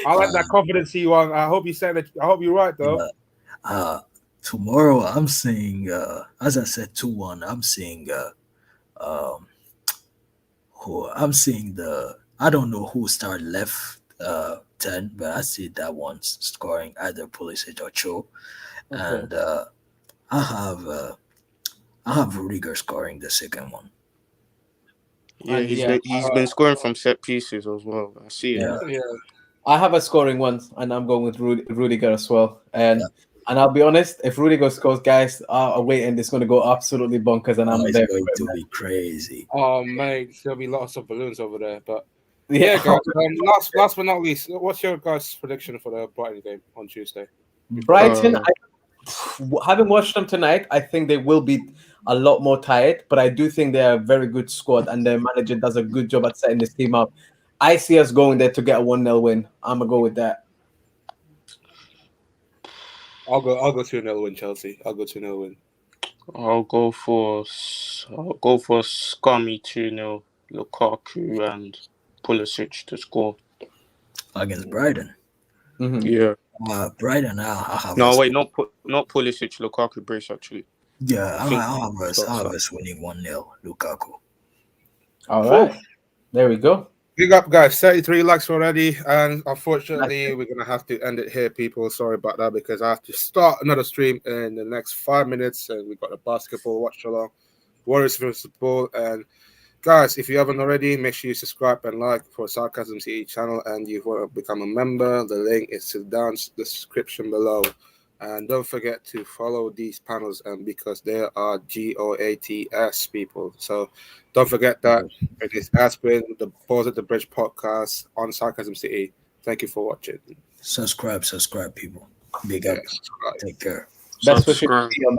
I like that confidence you want. I hope you're right though. Tomorrow I'm saying, as I said, 2-1. I'm saying, I don't know who started left 10, but I see that one's scoring either Pulisic or Cho, and I have Rudiger scoring the second one. Yeah, he's been scoring from set pieces as well. I see it. Yeah. I have a scoring one, and I'm going with Rudiger as well. And I'll be honest, if Rudiger scores, guys, and it's going to go absolutely bonkers, and I'm there. It's going to be crazy. Oh, mate, there'll be lots of balloons over there. But yeah, guys. Last but not least, what's your guys' prediction for the Brighton game on Tuesday? Brighton, having watched them tonight, I think they will be a lot more tired, but I do think they're a very good squad, and their manager does a good job at setting this team up. I see us going there to get a 1-0 win. I'm gonna go with that. I'll go 2-0 win Chelsea. I'll go 2-0 win. I'll go for scummy 2-0 Lukaku and Pulisic to score against Brighton. Yeah. Brighton, I have No, us. wait, not Pulisic. Lukaku brace actually. Yeah, I think I have us. I have so. us winning 1-0. Lukaku. All right, there we go. Big up, guys. 33 likes already. And unfortunately, we're going to have to end it here, people. Sorry about that because I have to start another stream in the next 5 minutes. And we've got a basketball watch along, Warriors versus Ball. And guys, if you haven't already, make sure you subscribe and like for Sarcasm CE channel. And you want to become a member, the link is down in the description below. And don't forget to follow these panels, and because they are GOATS people. So don't forget that. It has been the Pause at the Bridge podcast on Sarcasm City. Thank you for watching. Subscribe, people. Big up. Yes, right. Take care. Best wishes Subscribe. to you, man.